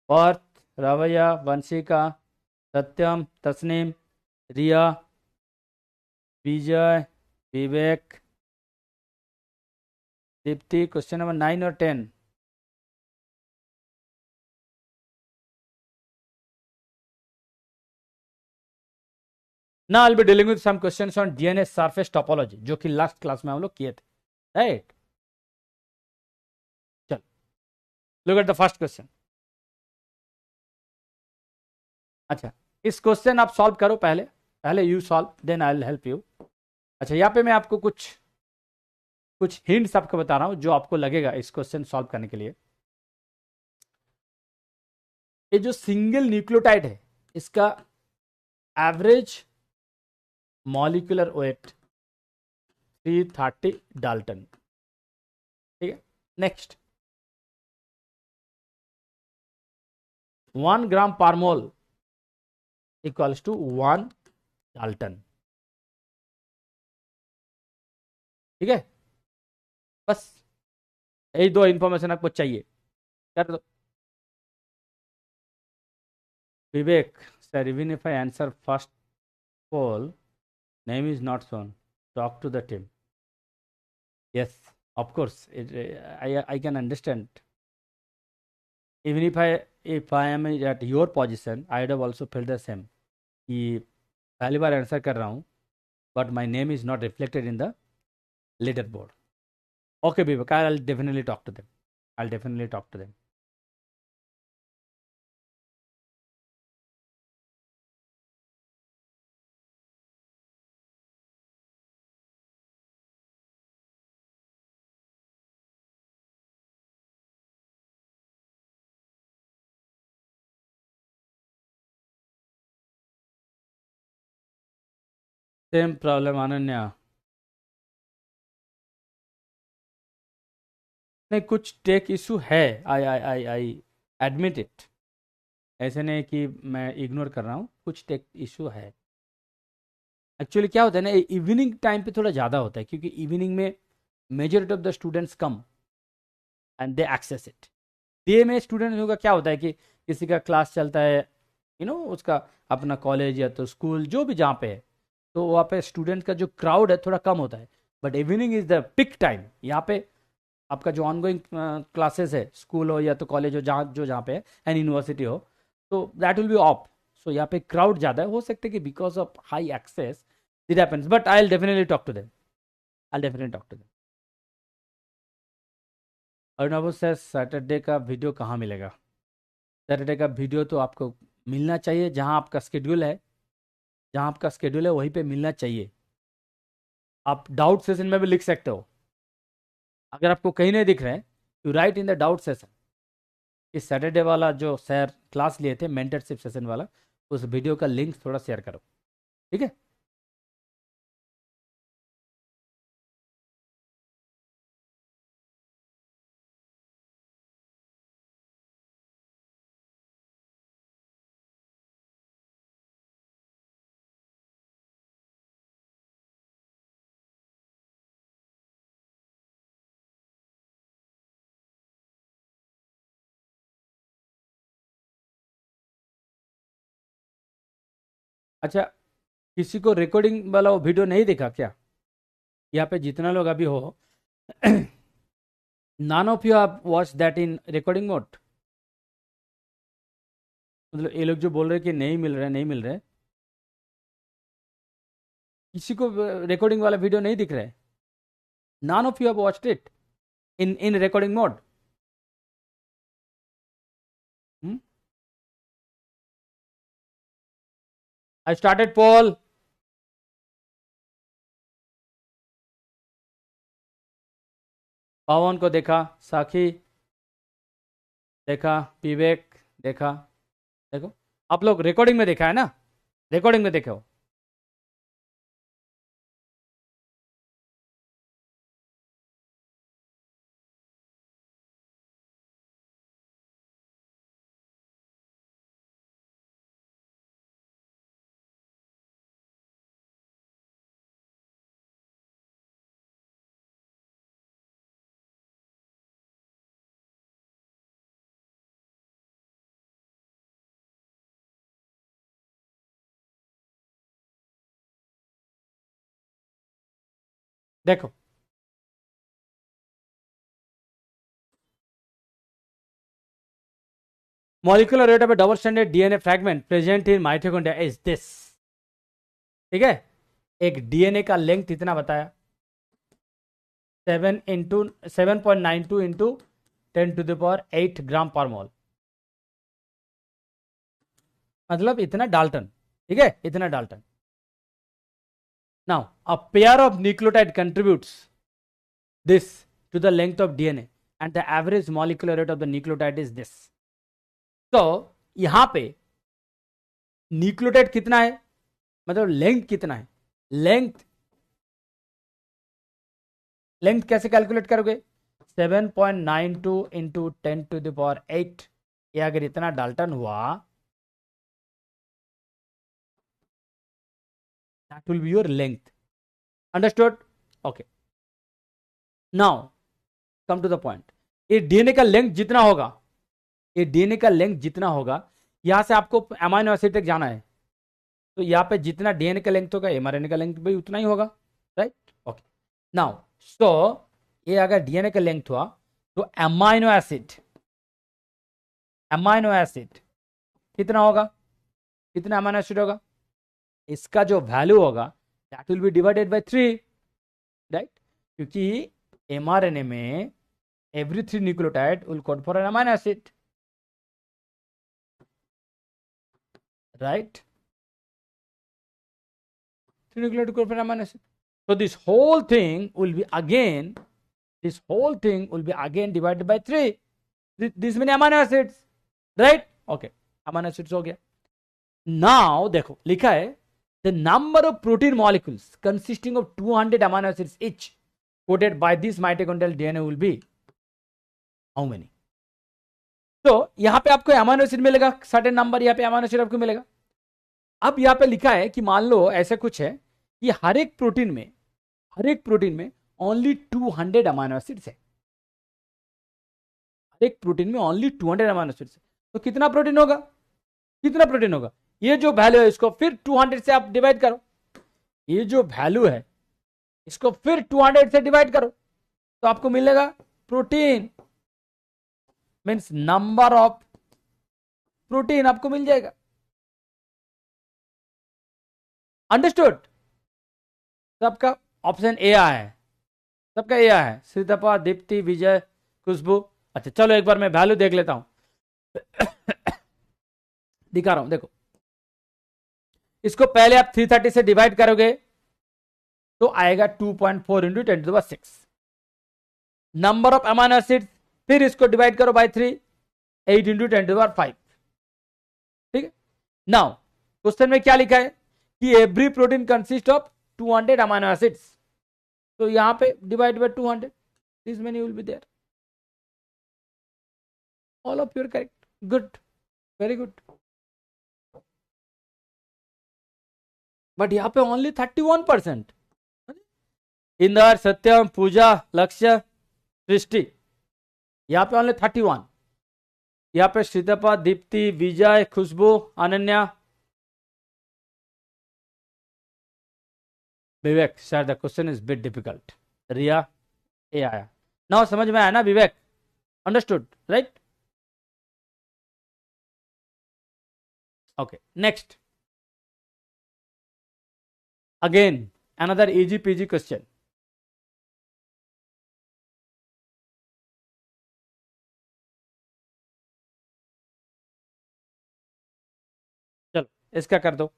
पार्थ, रवैया, वंशिका, सत्यम, तस्नीम, रिया, विजय, विवेक, दीप्ति. क्वेश्चन नंबर 9 और 10. Now I'll be dealing with some questions on DNA surface topology, जो कि लास्ट क्लास में हम लोग किए थे, राइट? चल, look at the first question. अच्छा, इस क्वेश्चन आप सॉल्व करो, पहले you solve, then I will help you. अच्छा, यहाँ पे मैं आपको कुछ हिंट्स आपको बता रहा हूं जो आपको लगेगा इस क्वेश्चन सॉल्व करने के लिए. ये जो सिंगल न्यूक्लियोटाइड है इसका एवरेज मॉलिक्यूलर वेट 330 डाल्टन. ठीक है, नेक्स्ट 1 ग्राम पर मोल इक्वल्स टू 1 डाल्टन. ठीक है, बस यही 2 इंफॉर्मेशन आपको चाहिए, कर दो. Vivek sir, even if I answer first poll, name is not shown, talk to the team. Yes, of course, I can understand. Even if I am at your position, I would have also felt the same कि पहली बार answer कर रहा हूँ but my name is not reflected in the leaderboard. Okay Vivek, I'll definitely talk to them. Same problem Ananya. नहीं, कुछ take issue है, I admit it. ऐसे नहीं कि मैं इग्नोर कर रहा हूँ, कुछ टेक इशू है. एक्चुअली क्या होता है ना, इवनिंग टाइम पे थोड़ा ज़्यादा होता है क्योंकि इवनिंग में majority of the students come and they access it. Day में स्टूडेंट्स का क्या होता है कि किसी का क्लास चलता है, उसका अपना कॉलेज या तो स्कूल जो भी जहाँ पे है, तो वहाँ पे स्टूडेंट का जो क्राउड है थोड़ा कम होता है. But evening is the peak time. यहाँ पे आपका जो ऑनगोइंग क्लासेस है, स्कूल हो या तो कॉलेज हो, जहाँ पे है, एंड यूनिवर्सिटी हो, तो that will be off. So यहाँ पे क्राउड ज़्यादा है, हो सकता है कि because of high access it happens. But I will definitely talk to them. Arunabu sir, Saturday का वीडियो कहाँ मिलेगा? सैटरडे का वीडियो तो आपको मिलना चाहिए जहाँ आपका स्केड्यूल है, वहीं पे मिलना चाहिए. आप डाउट सेशन में भी लिख सकते हो. अगर आपको कहीं नहीं दिख रहे हैं, you right in the doubt session. इस सैटरडे वाला जो सर क्लास लिए थे मेंटरशिप सेशन वाला, उस वीडियो का लिंक थोड़ा शेयर करो, ठीक है? अच्छा, किसी को रिकॉर्डिंग वाला वो वीडियो नहीं दिखा क्या? यहाँ पे जितना लोग अभी हो, none of you have watched that in recording mode? मतलब ये लोग जो बोल रहे हैं कि नहीं मिल रहा है, नहीं मिल रहा है, किसी को रिकॉर्डिंग वाला वीडियो नहीं दिख रहा है? None of you have watched it in recording mode. I started poll. पवन को देखा, साखी देखा, विवेक देखा। देखो, आप लोग रिकॉर्डिंग में देखा है ना? रिकॉर्डिंग में देखे हो? देखो, molecular weight of a double stranded DNA fragment present in mitochondria is this. ठीक है, एक डीएनए का लेंथ इतना बताया, 7.92 इंटू 10⁸ ग्राम पर मोल, मतलब इतना डाल्टन। ठीक है, इतना dalton. Now a pair of nucleotide contributes this to the length of DNA and the average molecular rate of the nucleotide is this. तो यहां पे न्यूक्लियोटाइड कितना है, मतलब लेंथ कितना है? लेंथ कैसे कैलकुलेट करोगे? 7.92 इंटू 10⁸, ये अगर इतना डाल्टन हुआ, that will be your length. Understood? Okay. Now come to the point. ये डीएनए का लेंथ जितना होगा, ये डीएनए का लेंथ जितना होगा, यहां से आपको अमाइनो एसिड तक जाना है, तो यहाँ पे जितना डीएनए का लेंथ होगा, एमआरएनए का लेंथ भी उतना ही होगा, राइट? ओके। नाउ सो ये अगर डीएनए का लेंथ हुआ, तो अमाइनो एसिड कितना होगा? कितना अमाइनो एसिड होगा? इसका जो वैल्यू होगा that will B divided by 3, right? क्योंकि एमआरएनए में every 3 nucleotide will code for an amino acid, right? 3 nucleotide code for an amino acid. So this whole thing will be again divided by 3. This many amino acids, right? Okay, amino acids हो गया। Now देखो लिखा है the number of protein molecules consisting of 200 amino acids each coded by this mitochondrial DNA will be how many? तो यहां पे आपको amino acid मिलेगा, सर्टेन नंबर यहां पे अमाइनो एसिड आपको मिलेगा। अब यहां पे लिखा है कि मान लो ऐसे कुछ है कि हर एक प्रोटीन में ओनली 200 अमाइनो एसिड्स है, हर एक प्रोटीन में ओनली 200 अमाइनो एसिड्स है। तो कितना प्रोटीन होगा? ये जो वैल्यू है इसको फिर 200 से आप डिवाइड करो, ये जो वैल्यू है इसको फिर 200 से डिवाइड करो, तो आपको मिलेगा protein means number of protein आपको मिल जाएगा। अंडरस्टूड? सबका ऑप्शन ए है, सबका ए है। श्रीतपा, दीप्ति, विजय, खुशबू। अच्छा चलो एक बार मैं वैल्यू देख लेता हूं, दिखा रहा हूं। देखो, इसको पहले आप 330 से डिवाइड करोगे तो आएगा 2.4 into 10⁶। Number of amino acid, फिर इसको डिवाइड करो बाय 3, 8 इंटू 10⁵। ठीक है। नाउ क्वेश्चन में क्या लिखा है कि every protein consist of 200 amino acids, तो यहां पे divide by 200, this many will be there. All of your correct, good, very good. But यहां पे ओनली 31%। इंदर, सत्यम, पूजा, लक्ष्य, सृष्टि, यहां पे ओनली 31। यहां पे Shreetapa, Deepti, Vijay, Khushboo, Ananya, Vivek, sir the question is bit difficult. Riya, A आया ना, समझ में आया ना Vivek? Understood right? Okay, next again another easy peasy question. चलो इसका कर दो।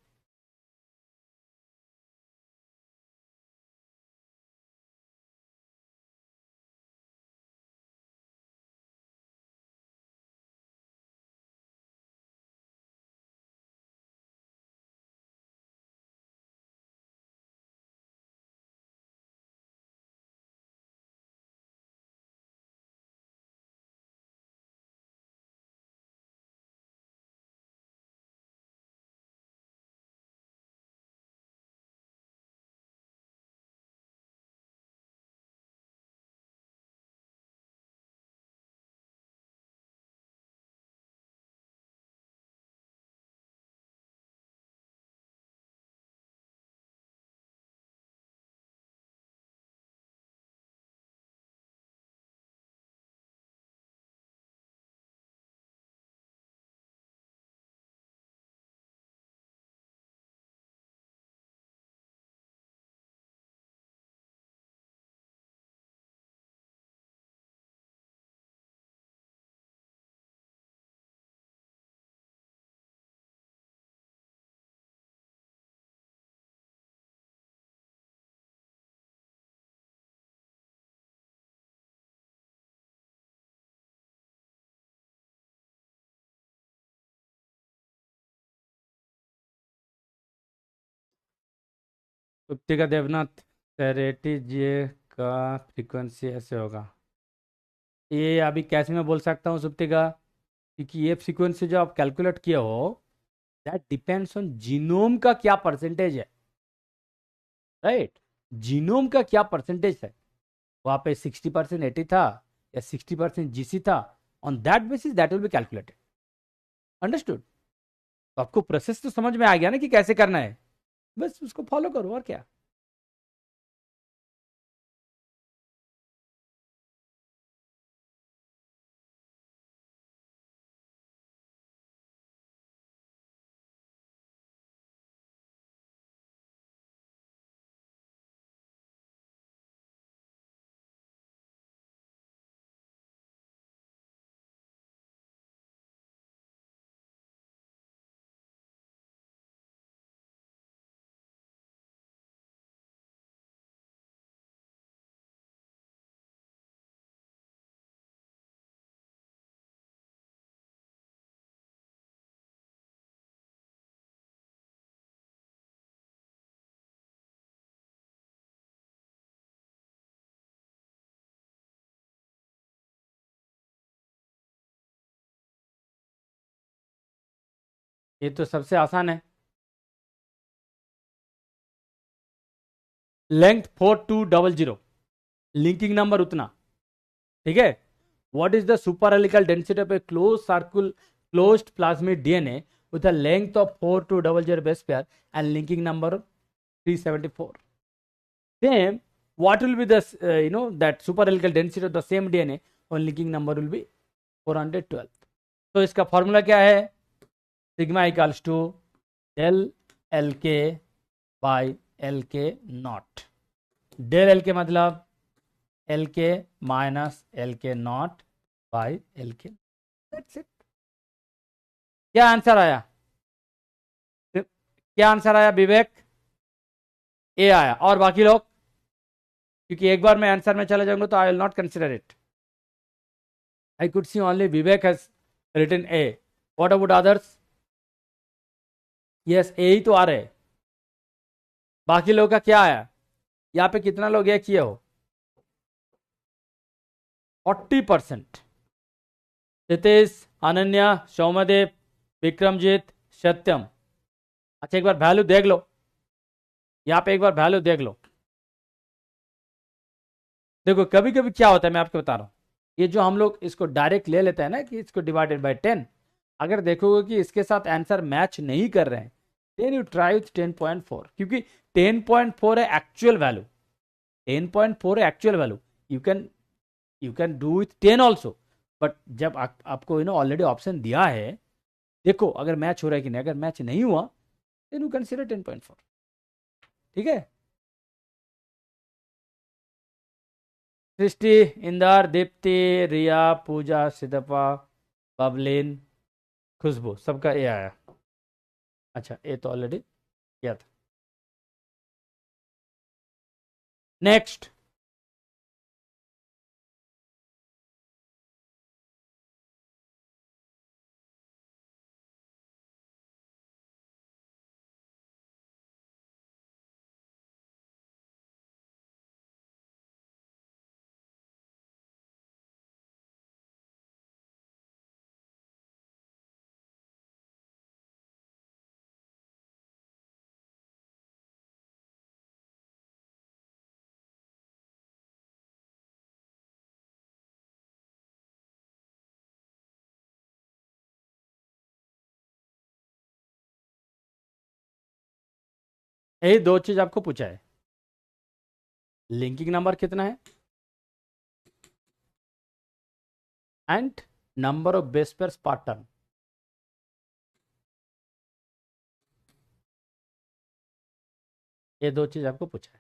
गुप्तिका देवनाथ, सेरेटिज का फ्रीक्वेंसी ऐसे होगा। ये अभी कैसे मैं बोल सकता हूँ सुप्तिका, क्योंकि ये फ्रीक्वेंसी जो आप कैलकुलेट किए हो दैट डिपेंड्स ऑन जीनोम का क्या परसेंटेज है, राइट? जीनोम का क्या परसेंटेज है, वहाँ पे 60% एटी था या 60% जीसी था, on that basis that will be calculated. Understood? तो आपको प्रोसेस तो समझ में आ गया ना कि कैसे करना है, बस उसको फॉलो करो और क्या। ये तो सबसे आसान है, लेंथ 4200, लिंकिंग नंबर उतना, ठीक है। What is the super helical density of A close circle closed plasmid DNA with a length of 4200 base pair and linking number 374? Same, what will be the that super helical density of the same DNA on linking number will be 412. तो इसका formula क्या है? Sigma equals to del L K by L K naught. Del L K मतलब L K minus L K naught by L K. That's it. क्या answer आया? क्या answer आया विवेक? ए आया। और बाकी लोग? क्योंकि एक बार मैं आंसर में चला जाऊंगा तो I will not consider it. I could see only Vivek has written A. What about others? Yes, A ही तो आ रहे। बाकी लोगों का क्या आया? यहाँ पे कितना लोग ये किए हो? 40%। नितेश, अनन्या, सौम्यदेव, विक्रमजीत, सत्यम। अच्छा एक बार वैल्यू देख लो, यहाँ पे एक बार वैल्यू देख लो। देखो कभी कभी क्या होता है, मैं आपको बता रहा हूँ, ये जो हम लोग इसको डायरेक्ट ले लेते हैं ना कि इसको डिवाइडेड बाय 10, अगर देखोगे कि इसके साथ आंसर मैच नहीं कर रहे हैं देन यू ट्राई विथ 10.4, क्योंकि 10.4 है एक्चुअल वैल्यू, 10.4 है actual value. You can do with 10 also, but जब आपको ऑलरेडी ऑप्शन दिया है, देखो अगर मैच हो रहा है कि नहीं. अगर मैच नहीं हुआ देन यू कंसीडर 10.4. ठीक है. सृष्टि, इंदर, दीप्ति, रिया, पूजा, सिद्धप्पा, बबलिन, खुशबू, सबका ए आया. अच्छा, ए तो ऑलरेडी किया था. नेक्स्ट. यही दो चीज आपको पूछा है. लिंकिंग नंबर कितना है and number of base pairs पर टर्न. ये दो चीज आपको पूछा है.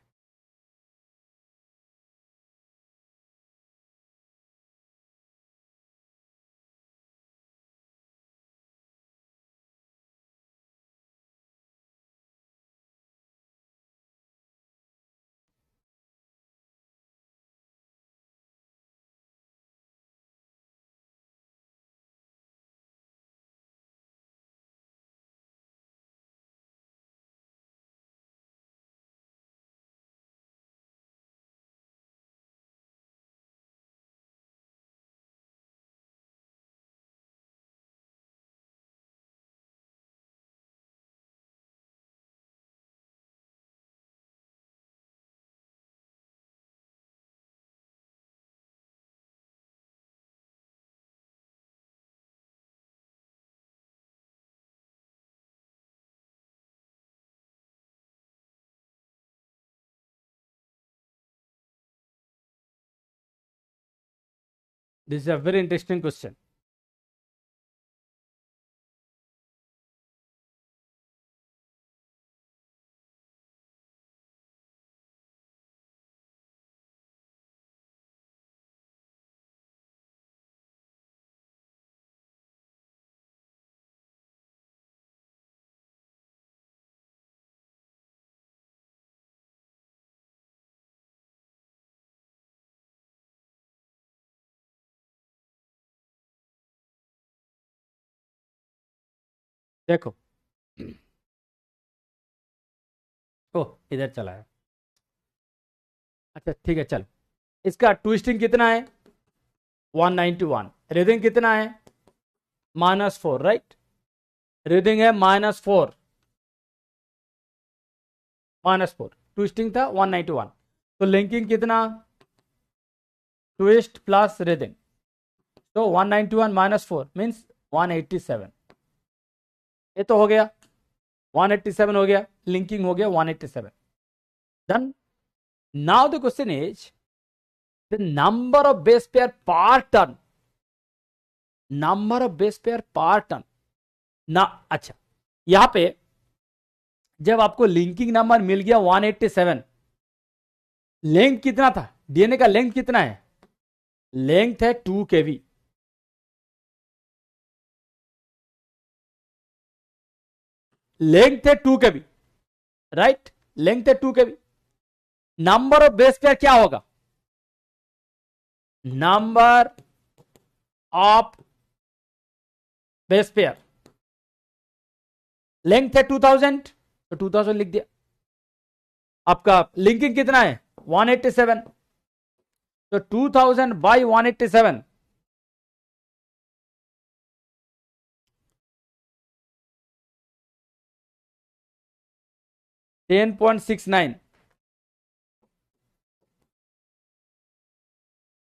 This is a very interesting question. देखो, ओ इधर चला है. अच्छा ठीक है, चलो. इसका ट्विस्टिंग कितना है? 191. रीडिंग कितना है? -4, राइट. रीडिंग है -4. -4 ट्विस्टिंग था 191. तो लिंकिंग कितना? Twist plus reading. तो 191 -4 मीन्स 187. ये तो हो गया, 187 हो गया. लिंकिंग हो गया 187. Done. Now the question is the number of base pair per turn. Number of base pair per turn ना. अच्छा, यहां पे जब आपको लिंकिंग नंबर मिल गया 187, लेंथ कितना था? डीएनए का लेंथ कितना है? लेंथ है 2 kb. लेंथ है 2 kb, राइट. लेंथ है 2 kb. Number of base pair क्या होगा? Number of base pair. Length है 2000, तो 2000 लिख दिया. आपका लिंकिंग कितना है? 187. तो 2000 by 187, $10.69.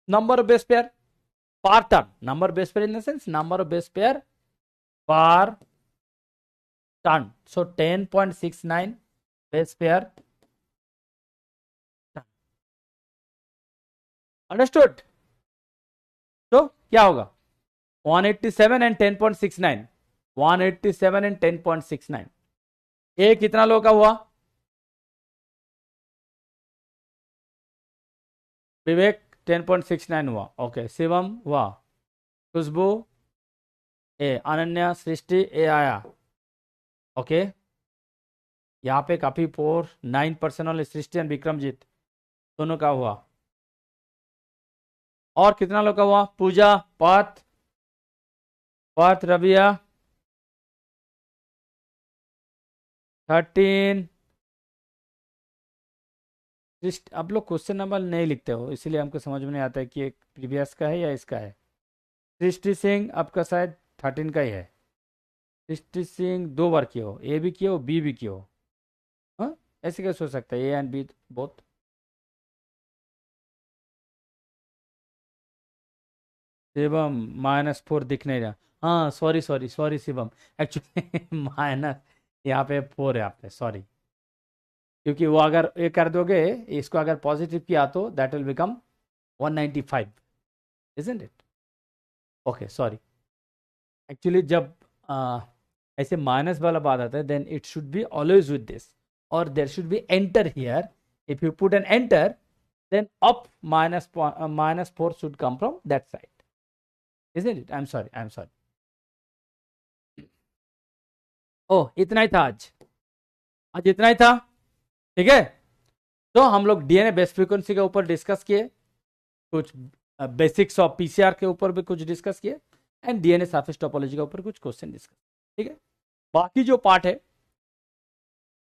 number of base pair per turn. Number of base pair in the sense number of base pair per turn. So 10.69 base pair ton. Understood? तो क्या होगा 187 एंड 10.69, 187 एंड 10.69. ए कितना लो का हुआ विवेक? 10.69 हुआ. ओके. शिवम हुआ, खुशबू ए, अनन्या, सृष्टि ए आया. ओके. यहाँ पे काफी 9% वाले सृष्टि एंड विक्रमजीत दोनों का हुआ. और कितना लोग का हुआ? पूजा, पार्थ, रबिया 13. आप लोग क्वेश्चन नंबर नहीं लिखते हो, इसीलिए हमको समझ में नहीं आता है कि एक प्रीवियस का है या इसका है. सृष्टि सिंह आपका शायद 13 का ही है. सृष्टि सिंह 2 बार किए हो, ए भी किए हो, बी भी किए हो. हाँ, ऐसे कैसे हो सकता है? A and B both. Shivam -4 दिख नहीं रहा. हाँ, सॉरी शिवम, एक्चुअली माइनस यहाँ पे 4 है आप पे, सॉरी. क्योंकि वो अगर ये कर दोगे, इसको अगर पॉजिटिव किया तो that will become 195, isn't it? Okay, sorry. Actually जब ऐसे माइनस वाला बात आता है, then it should be always with this, और there should be enter here. If you put an enter, then up -4 should come from that side, isn't it? I'm sorry. ओह, इतना ही था आज इतना ही था. ठीक है. तो हम लोग डीएनए बेस फ्रीक्वेंसी के ऊपर डिस्कस किए, कुछ बेसिक्स ऑफ पीसीआर के ऊपर भी कुछ डिस्कस किए, एंड डीएनए सरफेस टोपोलॉजी के ऊपर कुछ क्वेश्चन डिस्कस. ठीक है. बाकी जो पार्ट है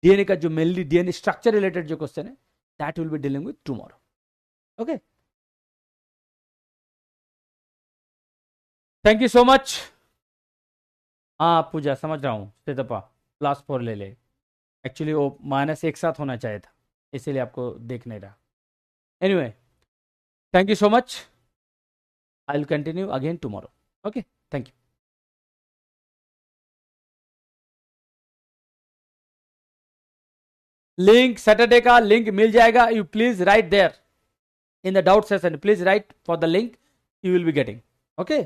डीएनए का, जो मेनली डीएनए स्ट्रक्चर रिलेटेड जो क्वेश्चन है, that will be dealing with tomorrow. Okay, thank you so much. हाँ पूजा, समझ रहा हूँ. सितपा +4 ले ले. एक्चुअली वो माइनस एक साथ होना चाहिए था, इसीलिए आपको देख नहीं रहा. Anyway, thank you so much. I will continue again tomorrow. Okay, thank you. Link, Saturday का लिंक मिल जाएगा. You please write there in the doubt session, please write for the link, you will be getting. Okay.